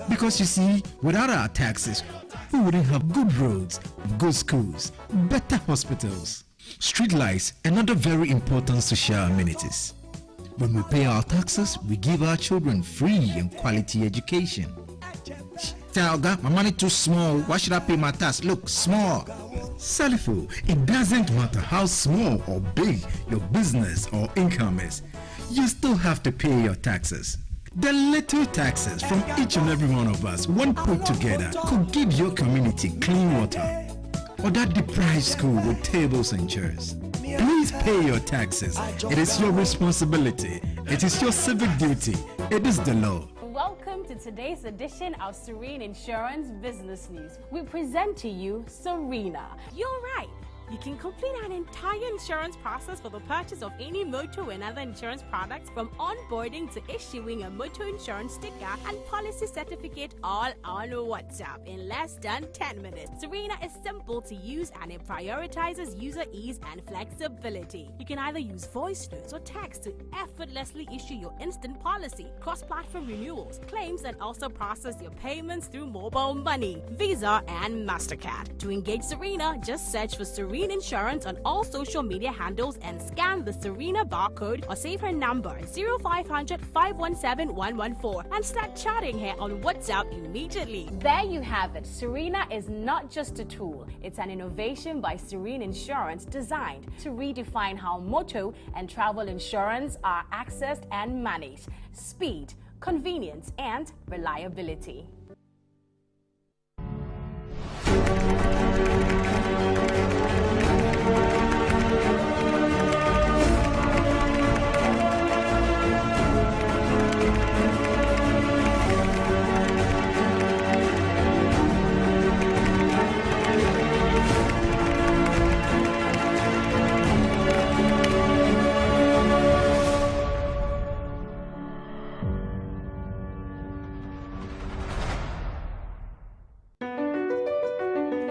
Because you see, without our taxes, we wouldn't have good roads, good schools, better hospitals, street lights, and other very important social amenities. When we pay our taxes, we give our children free and quality education. Talga, my money too small. Why should I pay my tax? Look, small. Salifo, it doesn't matter how small or big your business or income is. You still have to pay your taxes. The little taxes from each and every one of us, when put together, could give your community clean water or that deprived school with tables and chairs. Please pay your taxes. It is your responsibility. It is your civic duty. It is the law. Welcome to today's edition of Serene Insurance Business News. We present to you Serena. You're right. You can complete an entire insurance process for the purchase of any motor and other insurance products, from onboarding to issuing a motor insurance sticker and policy certificate, all on WhatsApp in less than 10 minutes. Serena is simple to use and it prioritizes user ease and flexibility. You can either use voice notes or text to effortlessly issue your instant policy, cross-platform renewals, claims, and also process your payments through mobile money, Visa, and MasterCard. To engage Serena, just search for Serena Insurance on all social media handles and scan the Serena barcode or save her number 0500 517 114 and start chatting her on WhatsApp immediately. There you have it. Serena is not just a tool, it's an innovation by Serene Insurance designed to redefine how motor and travel insurance are accessed and managed. Speed, convenience, and reliability.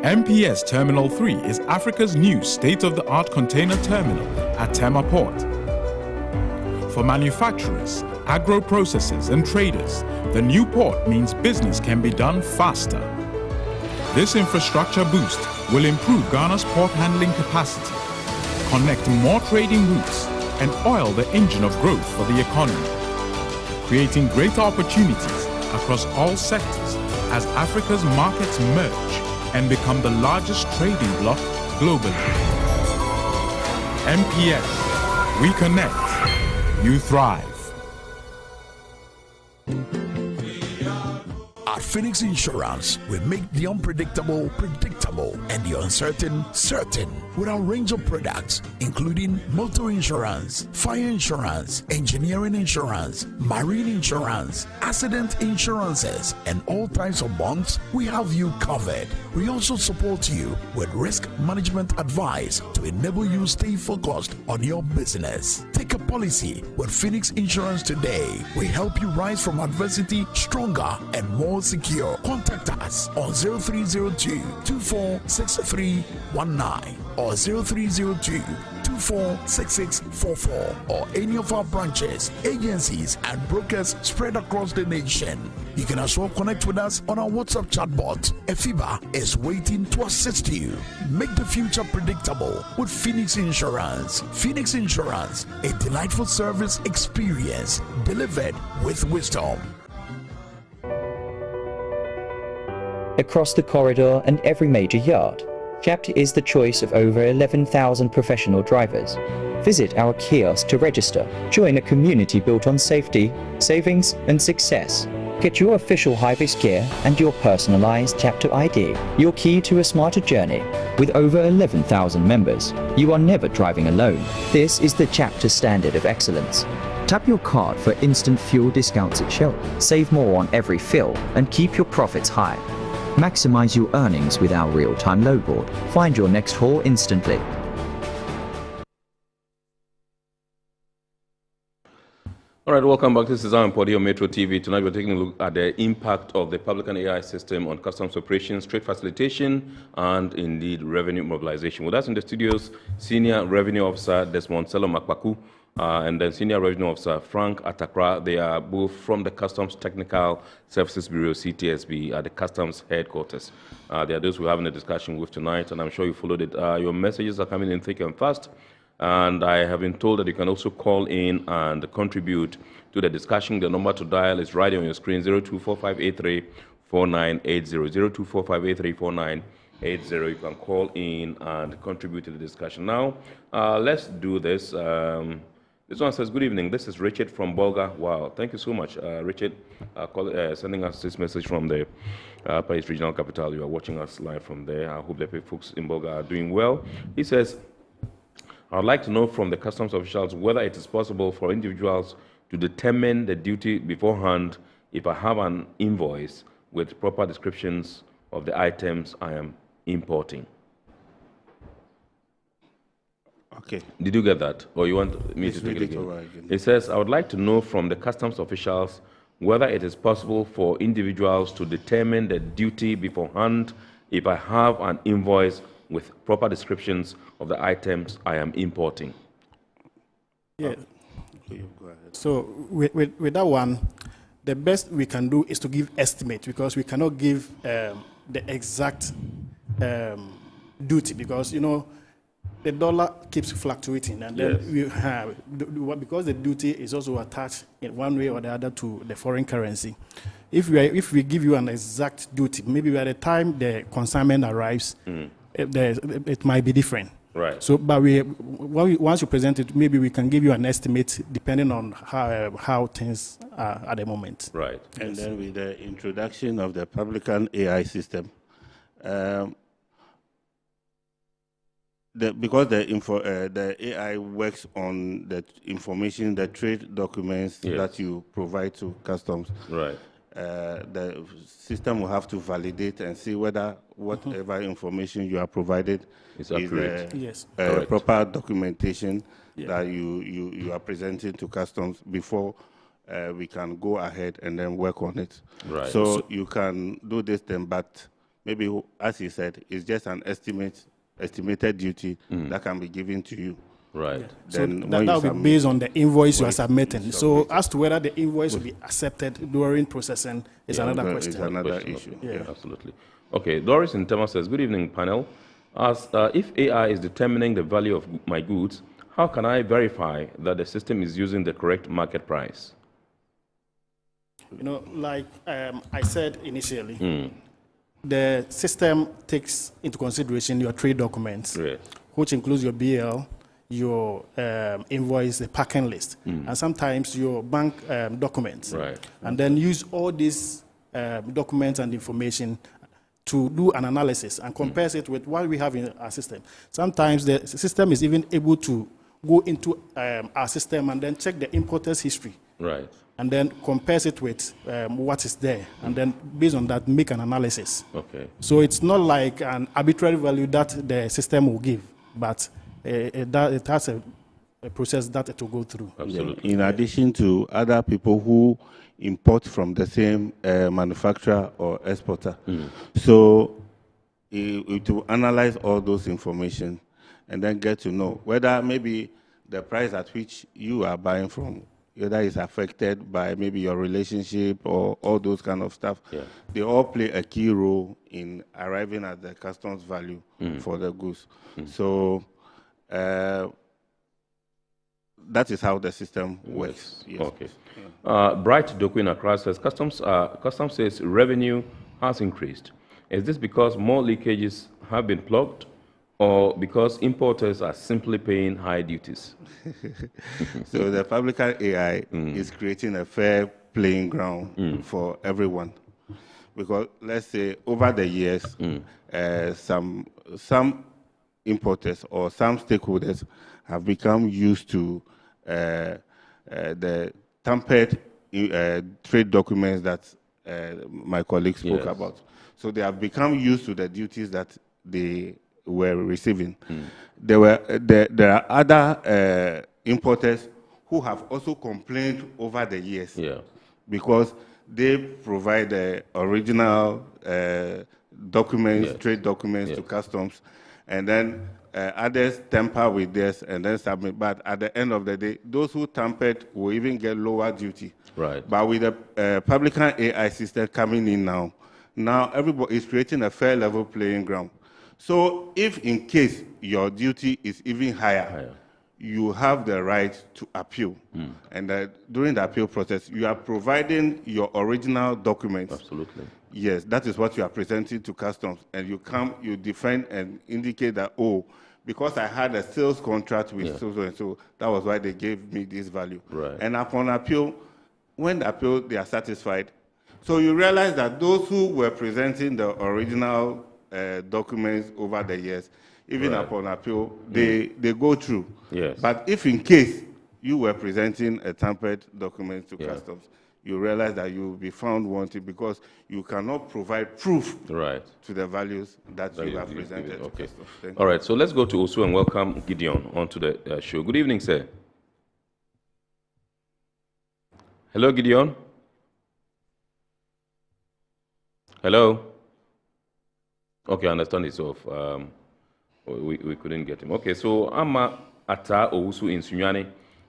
MPS Terminal 3 is Africa's new state-of-the-art container terminal at Tema Port. For manufacturers, agro-processors and traders, the new port means business can be done faster. This infrastructure boost will improve Ghana's port handling capacity, connect more trading routes, and oil the engine of growth for the economy. creating greater opportunities across all sectors as Africa's markets merge and become the largest trading bloc globally. MPS, we connect, you thrive. At Phoenix Insurance, we make the unpredictable predictable and the uncertain certain with our range of products, including motor insurance, fire insurance, engineering insurance, marine insurance, accident insurances, and all types of bonds. We have you covered. We also support you with risk management advice to enable you stay focused on your business. Take a policy with Phoenix Insurance today. We help you rise from adversity stronger and more secure. Contact us on 0302-246319 or 0302-246644 or any of our branches, agencies, and brokers spread across the nation. You can as well connect with us on our WhatsApp chatbot. Efiba is waiting to assist you. Make the future predictable with Phoenix Insurance. Phoenix Insurance, a delightful service experience delivered with wisdom. Across the corridor and every major yard, CHAPT is the choice of over 11,000 professional drivers. Visit our kiosk to register. Join a community built on safety, savings, and success. Get your official high-vis gear and your personalized CHAPT ID, your key to a smarter journey. With over 11,000 members, you are never driving alone. This is the CHAPT standard of excellence. Tap your card for instant fuel discounts at Shell. Save more on every fill and keep your profits high. Maximize your earnings with our real-time load board. Find your next haul instantly. All right, welcome back. This is our Podio Metro TV. Tonight we're taking a look at the impact of the Publican AI system on customs operations, trade facilitation, and indeed revenue mobilization. With us in the studios, Senior Revenue Officer Desmond Selo Makpaku, and then Senior Revenue Officer Frank Atakra. They are both from the Customs Technical Services Bureau, CTSB, at the Customs Headquarters. They are those we're having a discussion with tonight, and I'm sure you followed it. Your messages are coming in thick and fast, and I have been told that you can also call in and contribute to the discussion. The number to dial is right on your screen, 0245834980, 0245834980. You can call in and contribute to the discussion. Now, let's do this. This one says, good evening. This is Richard from Bolga. Wow, thank you so much, Richard, sending us this message from the Paris Regional Capital. You are watching us live from there. I hope the folks in Bolga are doing well. He says, I would like to know from the customs officials whether it is possible for individuals to determine the duty beforehand if I have an invoice with proper descriptions of the items I am importing. Okay. Did you get that? Or you want me to take it again? It says, I would like to know from the customs officials whether it is possible for individuals to determine the duty beforehand if I have an invoice with proper descriptions of the items I am importing. Yeah. So with that one, the best we can do is to give estimate, because we cannot give the exact duty, because, you know, the dollar keeps fluctuating, and then we have, because the duty is also attached in one way or the other to the foreign currency. If we give you an exact duty, maybe by the time the consignment arrives, it might be different. Right. So, but once you present it, maybe we can give you an estimate depending on how things are at the moment. Right. And then with the introduction of the Publican AI system, because the AI works on the information, the trade documents that you provide to customs. Right. The system will have to validate and see whether whatever information you are provided is accurate. Proper documentation that you are presenting to customs before we can go ahead and then work on it. Right. So you can do this then, but maybe, as he said, it's just an estimated duty that can be given to you. Right. Yeah. So that will be based on the invoice you are submitting. So as to whether the invoice will be accepted during processing is another question. It's another issue. Yeah, absolutely. Okay, Doris in Tema says, good evening, panel. As if AI is determining the value of my goods, how can I verify that the system is using the correct market price? Like I said initially, the system takes into consideration your trade documents, which includes your BL, your invoice, the packing list, and sometimes your bank documents. And then use all these documents and information to do an analysis and compares it with what we have in our system. Sometimes the system is even able to go into our system and then check the importer's history. And then compares it with what is there, and then based on that, make an analysis. So it's not like an arbitrary value that the system will give, but it has a process that it will go through. In addition to other people who import from the same manufacturer or exporter. So it will analyze all those information and then get to know whether maybe the price at which you are buying from whether it's affected by maybe your relationship or all those kind of stuff. They all play a key role in arriving at the customs value for the goods. So that is how the system works. Bright Doku in Accra says, Customs says revenue has increased. Is this because more leakages have been plugged, or because importers are simply paying high duties? So the Publican AI is creating a fair playing ground for everyone. Because let's say over the years, some importers or some stakeholders have become used to the tampered trade documents that my colleague spoke about. So they have become used to the duties that they were receiving. There are other importers who have also complained over the years because they provide the original documents, trade documents to customs, and then others tamper with this and then submit. But at the end of the day, those who tampered will even get lower duty. But with the Publican AI system coming in now everybody is creating a fair level playing ground. So if in case your duty is even higher, you have the right to appeal. And during the appeal process, you are providing your original documents. Yes, that is what you are presenting to customs. And you defend and indicate that, oh, because I had a sales contract with so that was why they gave me this value. And upon appeal, when the appeal, they are satisfied. So you realize that those who were presenting the original documents over the years, even upon appeal, they go through. But if in case you were presenting a tampered document to customs, you realize that you will be found wanting because you cannot provide proof to the values that you have presented to customs. All right, so let's go to Osu and welcome Gideon onto the show. Good evening, sir. Hello, Gideon. Hello. Okay, I understand it's off. We couldn't get him. Okay, so Amma Ata Owusu in Sunyani.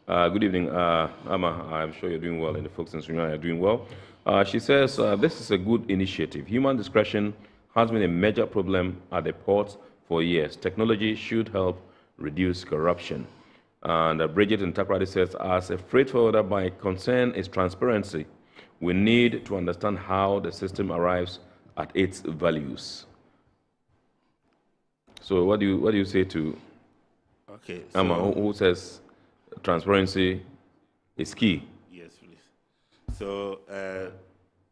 Good evening, Amma. I'm sure you're doing well, and the folks in Sunyani are doing well. She says, this is a good initiative. Human discretion has been a major problem at the ports for years. Technology should help reduce corruption. And Bridget in Takrady says, as a freight forwarder, my concern is transparency. We need to understand how the system arrives at its values. So what do you say to Amma, who says transparency is key? Yes, please. So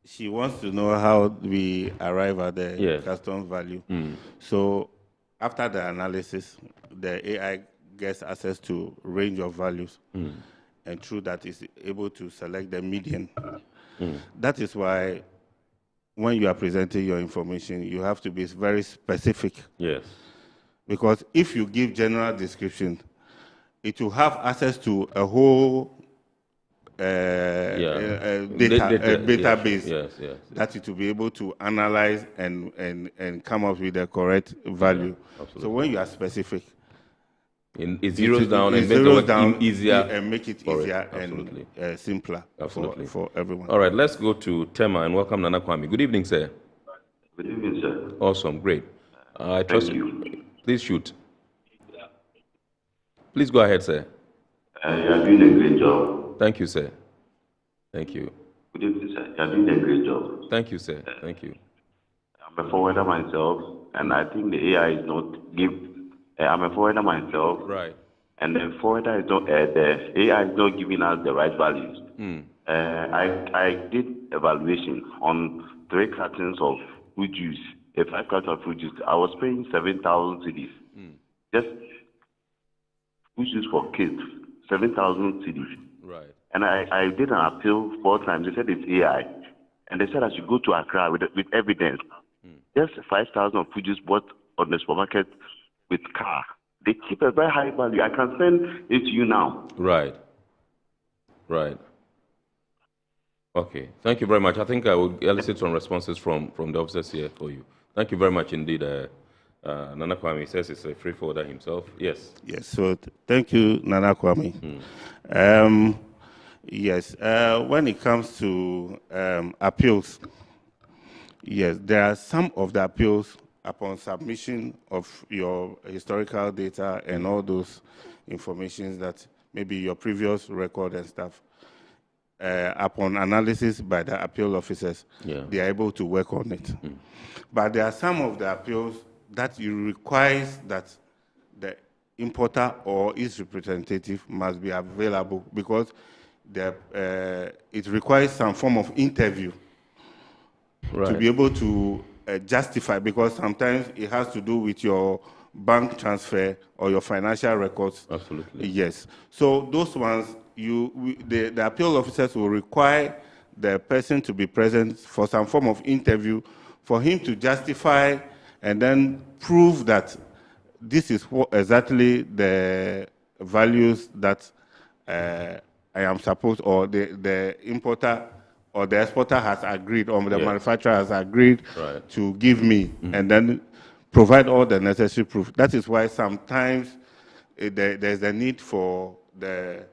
she wants to know how we arrive at the customs value. So after the analysis, the AI gets access to range of values, and through that is able to select the median. That is why when you are presenting your information, you have to be very specific. Because if you give general description, it will have access to a whole database that it will be able to analyze and come up with the correct value. So when you are specific, it zeroes down and makes it easier and make it easier and simpler for everyone. All right, let's go to Tema and welcome Nana Kwame. Good evening, sir. Good evening, sir. Awesome, great. I trust you. Please shoot. Please go ahead, sir. You are doing a great job. Thank you, sir. Thank you. Good evening, sir. You're doing a great job. Thank you, sir. Thank you. I'm a forwarder myself, and I think the AI is not I'm a forwarder myself, right? And the forwarder is not the AI is not giving us the right values. I did evaluation on 3 cartons of fruit juice, 5 cartons of fruit juice. I was paying 7,000 cedis. Just fruit juice for kids, 7,000 cedis. Right. And I did an appeal 4 times. They said it's AI. And they said I should go to Accra with evidence. Just 5,000 of fruit juice bought on the supermarket with car. They keep a very high value. I can send it to you now. Right. Right. Okay. Thank you very much. I think I will elicit some responses from the officers here for you. Thank you very much indeed. Nana Kwame says it's a free forwarder himself. Yes. Yes. So thank you, Nana Kwame. Yes. When it comes to appeals, yes, there are some of the appeals upon submission of your historical data and all those informations that maybe your previous record and stuff, upon analysis by the appeal officers, they are able to work on it. But there are some of the appeals that you require that the importer or its representative must be available because it requires some form of interview to be able to justify, because sometimes it has to do with your bank transfer or your financial records. Absolutely. Yes. So those ones, the appeal officers will require the person to be present for some form of interview for him to justify and then prove that this is what exactly the values that I am supposed, or the importer or the exporter has agreed, or the manufacturer has agreed to give me, and then provide all the necessary proof. That is why sometimes there's a need for the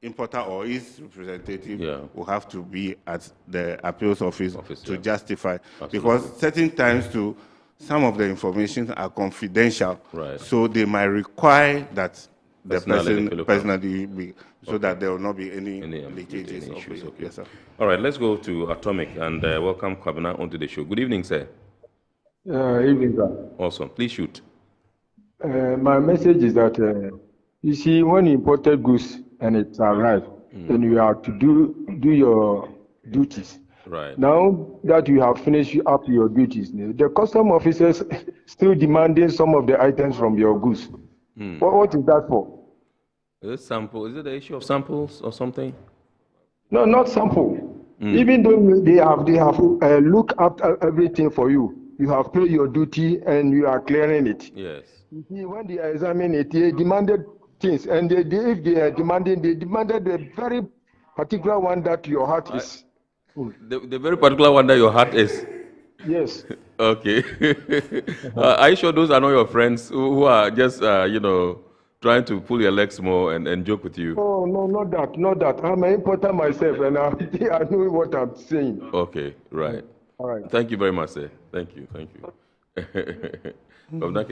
importer or his representative will have to be at the appeals office to justify. Absolutely. Because certain times too, some of the information are confidential, so they might require that the person personally be, so that there will not be any leakages. Any issues. Okay. Yes, sir. All right, let's go to Atomic and welcome Kwabena onto the show. Good evening, sir. Evening, sir. Awesome. Please shoot. My message is that you see, when you imported goods and it arrives, then you have to do your duties. Right. Now that you have finished up your duties, the custom officers still demanding some of the items from your goods. What is that for? Is it sample? Is it the issue of samples or something? No, not sample. Even though they have looked after everything for you, you have paid your duty and you are clearing it. Yes. You see, when they examine it, they demanded things, and if they are demanded the very particular one that your heart is. The very particular one that your heart is. Yes. Okay. Are you sure those are not your friends who are just, trying to pull your legs more and joke with you? Oh, no, not that. I'm an importer myself, and I know what I'm saying. Okay, right. All right. Thank you very much, sir. Thank you. Governor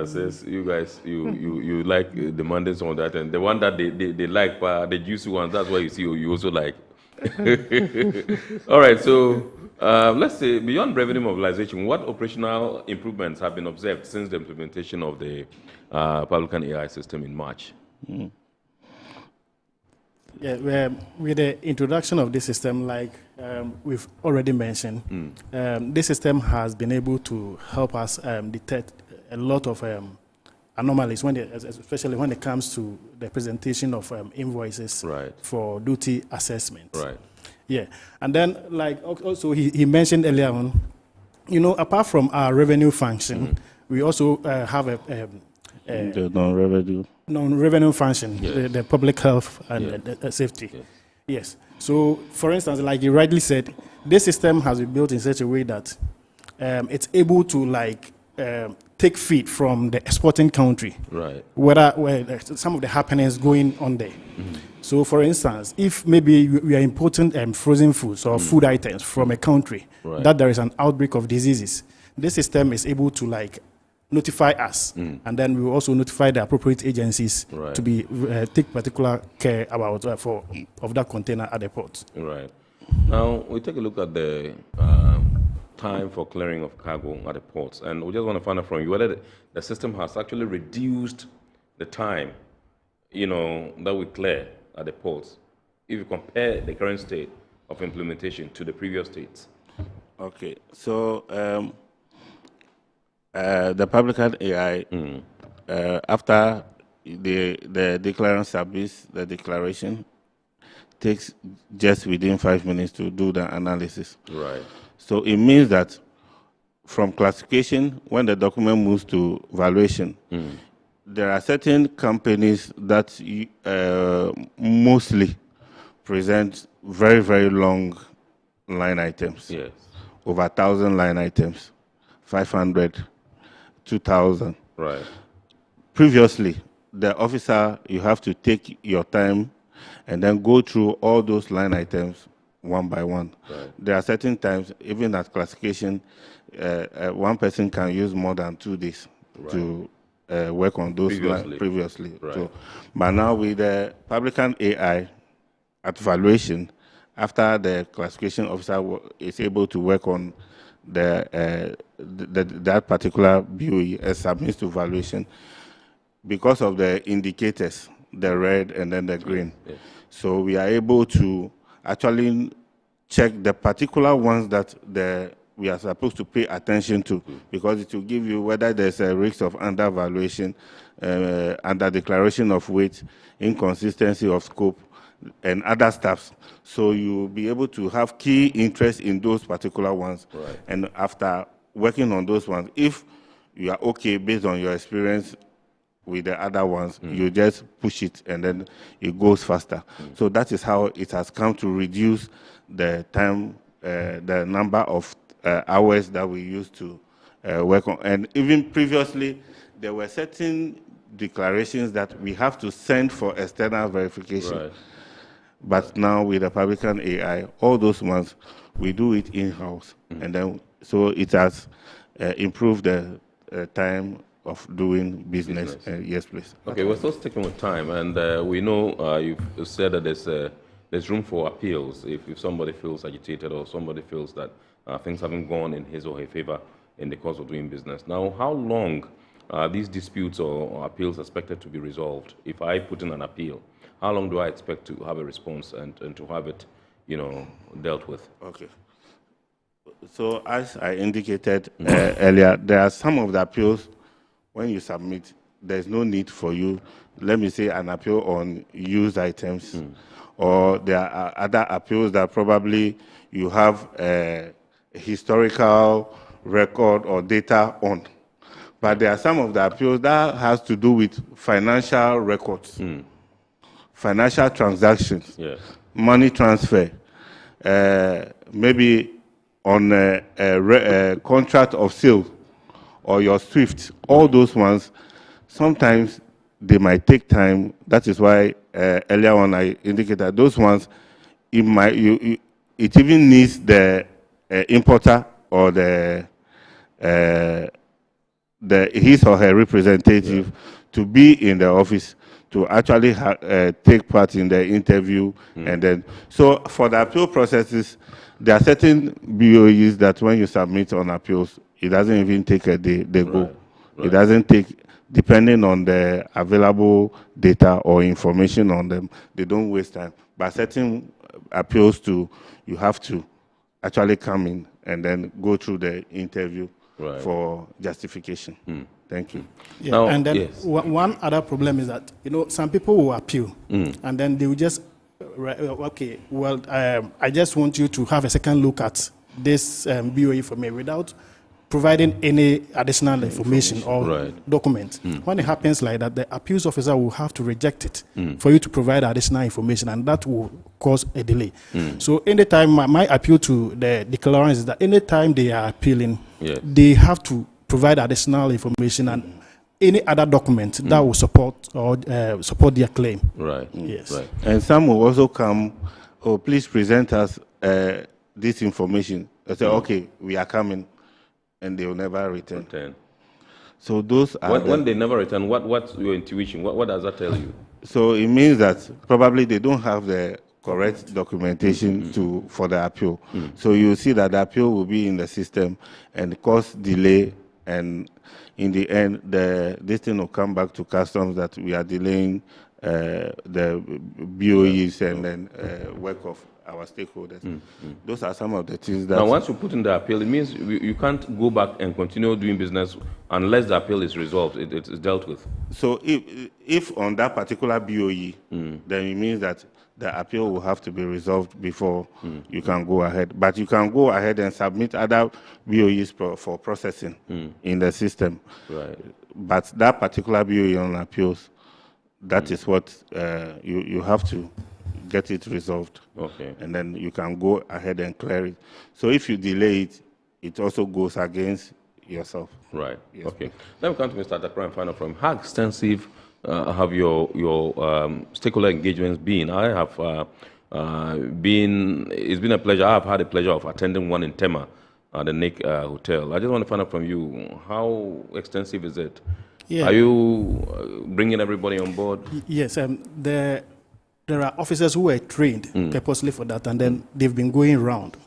says you guys, you like demanding some of that, and the one that they like, the juicy ones, that's why you see you also like. All right, so let's say beyond revenue mobilization, what operational improvements have been observed since the implementation of the Publican AI system in March? Yeah, with the introduction of this system, like we've already mentioned, this system has been able to help us detect a lot of anomalies, especially when it comes to the presentation of invoices for duty assessment. Right. Yeah, and then like also he mentioned earlier on, apart from our revenue function, we also have the non-revenue function, the public health and the safety. Yes. So, for instance, like you rightly said, this system has been built in such a way that it's able to take feed from the exporting country, where some of the happenings going on there. So, for instance, if maybe we are importing frozen foods or food items from a country that there is an outbreak of diseases, this system is able to notify us, and then we will also notify the appropriate agencies to be take particular care about of that container at the port. Right. Now we take a look at the time for clearing of cargo at the ports, and we just want to find out from you whether the system has actually reduced the time, that we clear at the ports, if you compare the current state of implementation to the previous states. Okay, so the Publican AI, after the declarant submits the declaration, takes just within 5 minutes to do the analysis. Right. So it means that from classification, when the document moves to valuation, there are certain companies that mostly present very, very long line items. Yes. Over 1,000 line items, 500, 2,000. Right. Previously, the officer, you have to take your time and then go through all those line items one by one. Right. There are certain times, even at classification, one person can use more than 2 days to work on those previously. Right. So, but now with the Publican AI at valuation, after the classification officer is able to work on that particular BOE and submits to valuation, because of the indicators, the red and then the green. Yes. So we are able to actually check the particular ones that we are supposed to pay attention to, because it will give you whether there's a risk of undervaluation, under declaration of weight, inconsistency of scope, and other stuff. So you'll be able to have key interest in those particular ones. Right. And after working on those ones, if you are okay based on your experience with the other ones, you just push it and then it goes faster. So that is how it has come to reduce the time, the number of hours that we used to work on. And even previously, there were certain declarations that we have to send for external verification. Right. But now with the Publican AI, all those ones, we do it in-house. And then, so it has improved the time of doing business. Yes, please. Okay, we're still sticking with time, and we know you've said that there's room for appeals if somebody feels agitated or somebody feels that things haven't gone in his or her favor in the course of doing business. Now, how long are these disputes or appeals expected to be resolved? If I put in an appeal, how long do I expect to have a response and to have it, dealt with? Okay. So as I indicated earlier, there are some of the appeals, when you submit, there's no need for you, let me say, an appeal on used items, or there are other appeals that probably you have a historical record or data on. But there are some of the appeals that has to do with financial records, financial transactions, money transfer, maybe on a contract of sale or your SWIFT. All those ones, sometimes they might take time. That is why earlier on I indicated that those ones, it even needs the importer or his or her representative to be in the office to actually take part in the interview. And then, so for the appeal processes, there are certain BOEs that when you submit on appeals, it doesn't even take a day, they go. It doesn't take, depending on the available data or information on them, they don't waste time. But certain appeals you have to actually come in and then go through the interview for justification. Thank you. Yeah, now, and then one other problem is that, some people will appeal and then they will just, okay, well, I just want you to have a second look at this BOE for me without providing any additional information or document. When it happens like that, the appeals officer will have to reject it for you to provide additional information, and that will cause a delay. So anytime, my appeal to the declarants is that anytime they are appealing, they have to provide additional information and any other document that will support or support their claim. Right. Yes. Right. And some will also come, please present us this information. They say, okay, we are coming, and they will never return. So those are when they never return, what's your intuition? What does that tell you? So it means that probably they don't have the correct documentation for the appeal. So you see that the appeal will be in the system and cause delay, and in the end, this thing will come back to customs that we are delaying the BOEs and then work of our stakeholders. Those are some of the things that... Now, once you put in the appeal, it means you can't go back and continue doing business unless the appeal is resolved, it's dealt with. So if on that particular BOE, then it means that the appeal will have to be resolved before you can go ahead. But you can go ahead and submit other BOEs for processing in the system. Right. But that particular BOE on appeals, that is what you have to get it resolved. Okay. And then you can go ahead and clear it. So if you delay it, it also goes against yourself. Right. Yes, Okay. Let me come to Mr. Adakra and find out from how extensive have your stakeholder engagements been? I have it's been a pleasure. I have had the pleasure of attending one in Tema at the Nick Hotel. I just want to find out from you, how extensive is it? Yeah. Are you bringing everybody on board? Yes. There are officers who were trained purposely for that, and then they've been going around.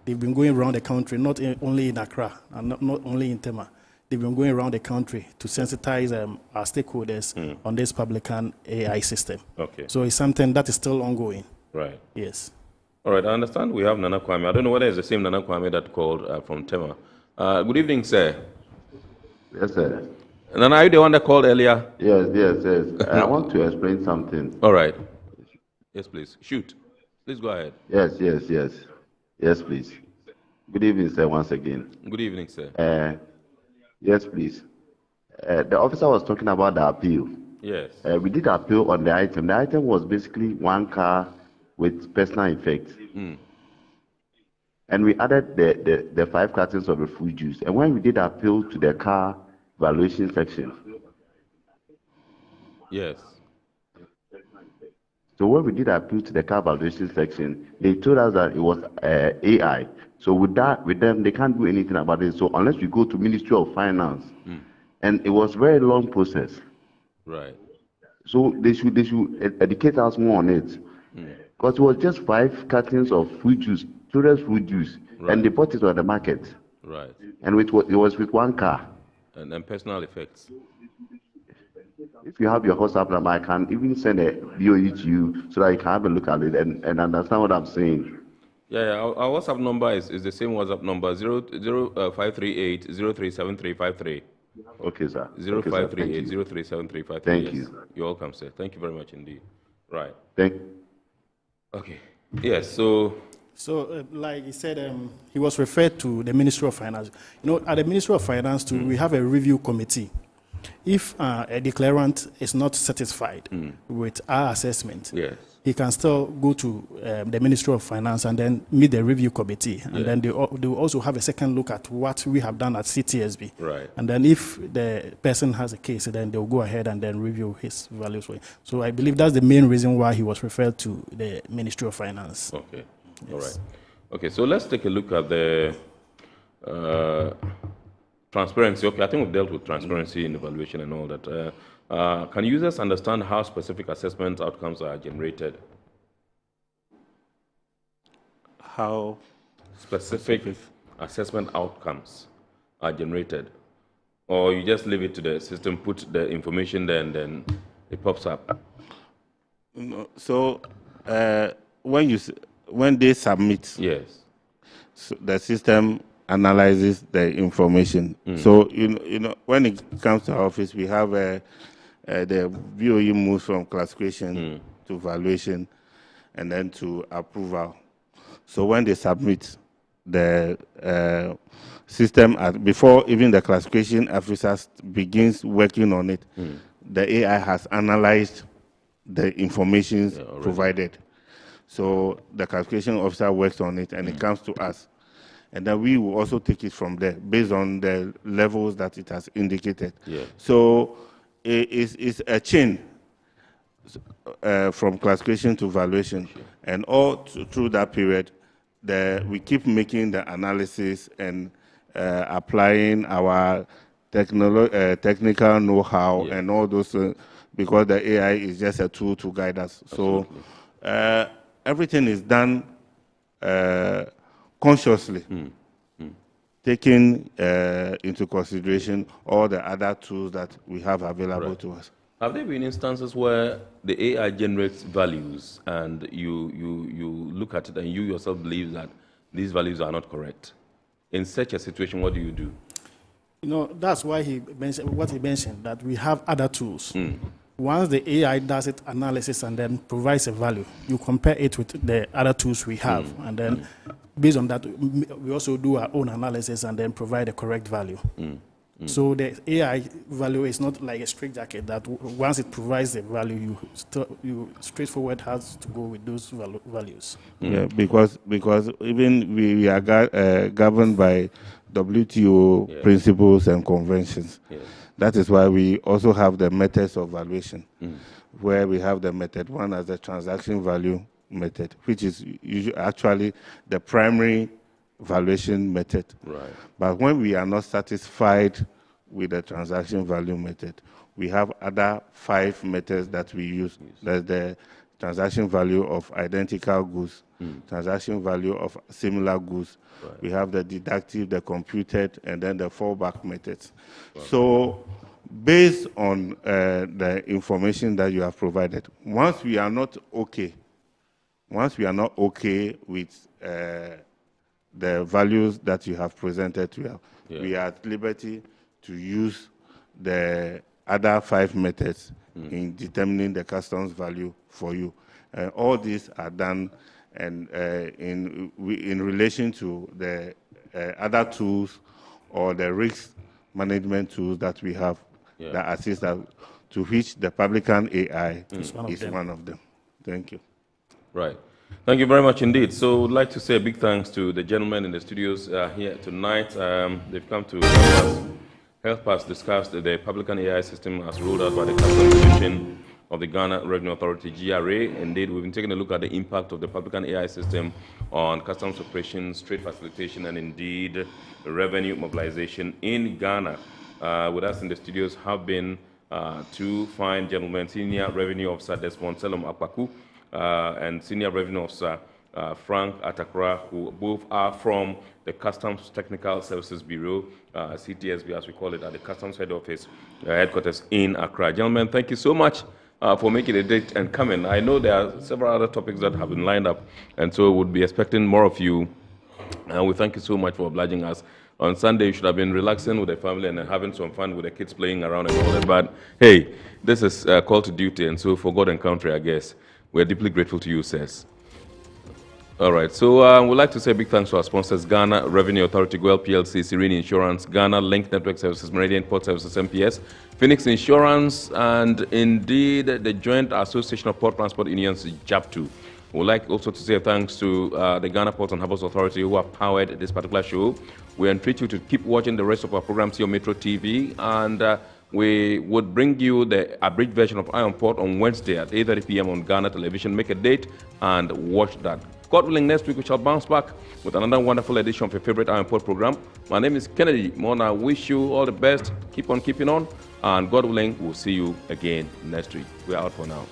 They've been going around the country, not only in Accra, and not only in Tema. They've been going around the country to sensitize our stakeholders on this Publican AI system. Okay. So it's something that is still ongoing. Right. Yes. All right. I understand we have Nana Kwame. I don't know whether it's the same Nana Kwame that called from Tema. Good evening, sir. Yes, sir. Nana, are you the one that called earlier? Yes. I want to explain something. All right. Yes, please. Shoot. Please go ahead. Yes, please. Good evening, sir, once again. Good evening, sir. Yes, please. The officer was talking about the appeal. Yes. We did appeal on the item. The item was basically one car with personal effects. And we added the 5 cartons of the fruit juice. And when we did appeal to the car valuation section. Yes. So when we did appeal to the car valuation section, they told us that it was AI. So with them, they can't do anything about it. So unless we go to Ministry of Finance, and it was very long process. Right. So they should educate us more on it, because it was just 5 cartons of fruit juice, children's fruit juice, and they bought it on the market. Right. And it was with 1 car. And personal effects. If you have your WhatsApp number, I can even send a BOE to you so that you can have a look at it and understand what I'm saying. Yeah. Our WhatsApp number is the same WhatsApp number, 0538 037353. Okay, sir. 0538 037353. Thank you. You're welcome, sir. Thank you very much indeed. Right. Okay. Yes, so... So, like he said, he was referred to the Ministry of Finance. You know, at the Ministry of Finance, too, we have a review committee. If a declarant is not satisfied with our assessment, he can still go to the Ministry of Finance and then meet the review committee. And then they will also have a second look at what we have done at CTSB. Right. And then if the person has a case, then they'll go ahead and then review his values. So I believe that's the main reason why he was referred to the Ministry of Finance. Okay. Yes. All right. Okay, so let's take a look at the transparency. Okay, I think we've dealt with transparency in evaluation and all that. Can users understand how specific assessment outcomes are generated? How specific assessment outcomes are generated? Or you just leave it to the system, put the information there, and then it pops up? So when they submit, so the system analyzes the information. So you know when it comes to our office, we have the BOE moves from classification to valuation, and then to approval. So when they submit, the system before even the classification officer begins working on it, the AI has analyzed the information provided. So the classification officer works on it, and it comes to us. And then we will also take it from there, based on the levels that it has indicated. So it's a chain from classification to valuation. And all through that period, we keep making the analysis and applying our technical know-how and all those, because the AI is just a tool to guide us. So everything is done consciously, taking into consideration all the other tools that we have available to us. Have there been instances where the AI generates values and you look at it and you yourself believe that these values are not correct? In such a situation, what do you do? You know, that's why he mentioned, that we have other tools. Once the AI does its analysis and then provides a value, you compare it with the other tools we have. And then based on that, we also do our own analysis and then provide the correct value. So the AI value is not like a straitjacket that once it provides the value, you straightforward has to go with those values. Yeah, because even we are governed by WTO principles and conventions. That is why we also have the methods of valuation, where we have the method one as the transaction value method, which is actually the primary valuation method. Right. But when we are not satisfied with the transaction value method, we have other 5 methods that we use. That's the transaction value of identical goods, transaction value of similar goods. Right. We have the deductive, the computed, and then the fallback methods. Right. So based on the information that you have provided, once we are not okay with the values that you have presented to us, we are at liberty to use the other 5 methods in determining the customs value for you. All these are done and in relation to the other tools or the risk management tools that we have that assist us, to which the Publican AI is one of them. Thank you. Right. Thank you very much indeed. So I'd like to say a big thanks to the gentlemen in the studios here tonight. They've come to help us discuss the Publican AI system as rolled out by the Customs Division of the Ghana Revenue Authority, GRA. Indeed, we've been taking a look at the impact of the Publican AI system on customs operations, trade facilitation, and indeed revenue mobilization in Ghana. With us in the studios have been 2 fine gentlemen, Senior Revenue Officer Desmond Selom Akpaku and Senior Revenue Officer Frank Atakra, who both are from the Customs Technical Services Bureau, CTSB as we call it, at the Customs Head Office headquarters in Accra. Gentlemen, thank you so much for making a date and coming. I know there are several other topics that have been lined up, and so we'll be expecting more of you. And we thank you so much for obliging us. On Sunday, you should have been relaxing with the family and having some fun with the kids playing around and all that. But hey, this is a call to duty, and so for God and country, I guess. We're deeply grateful to you, sirs. All right, so we'd like to say big thanks to our sponsors, Ghana Revenue Authority, GOEL PLC, Serene Insurance, Ghana Link Network Services, Meridian Port Services, MPS, Phoenix Insurance, and indeed the Joint Association of Port Transport Unions, JAPTU. We'd like also to say thanks to the Ghana Ports and Harbours Authority who have powered this particular show. We entreat you to keep watching the rest of our programs here on Metro TV, and we would bring you the abridged version of Iron Port on Wednesday at 8:30 p.m. on Ghana Television. Make a date and watch that. God willing, next week we shall bounce back with another wonderful edition of your favorite Iron Port program. My name is Kennedy Mona. I wish you all the best. Keep on keeping on. And God willing, we'll see you again next week. We're out for now.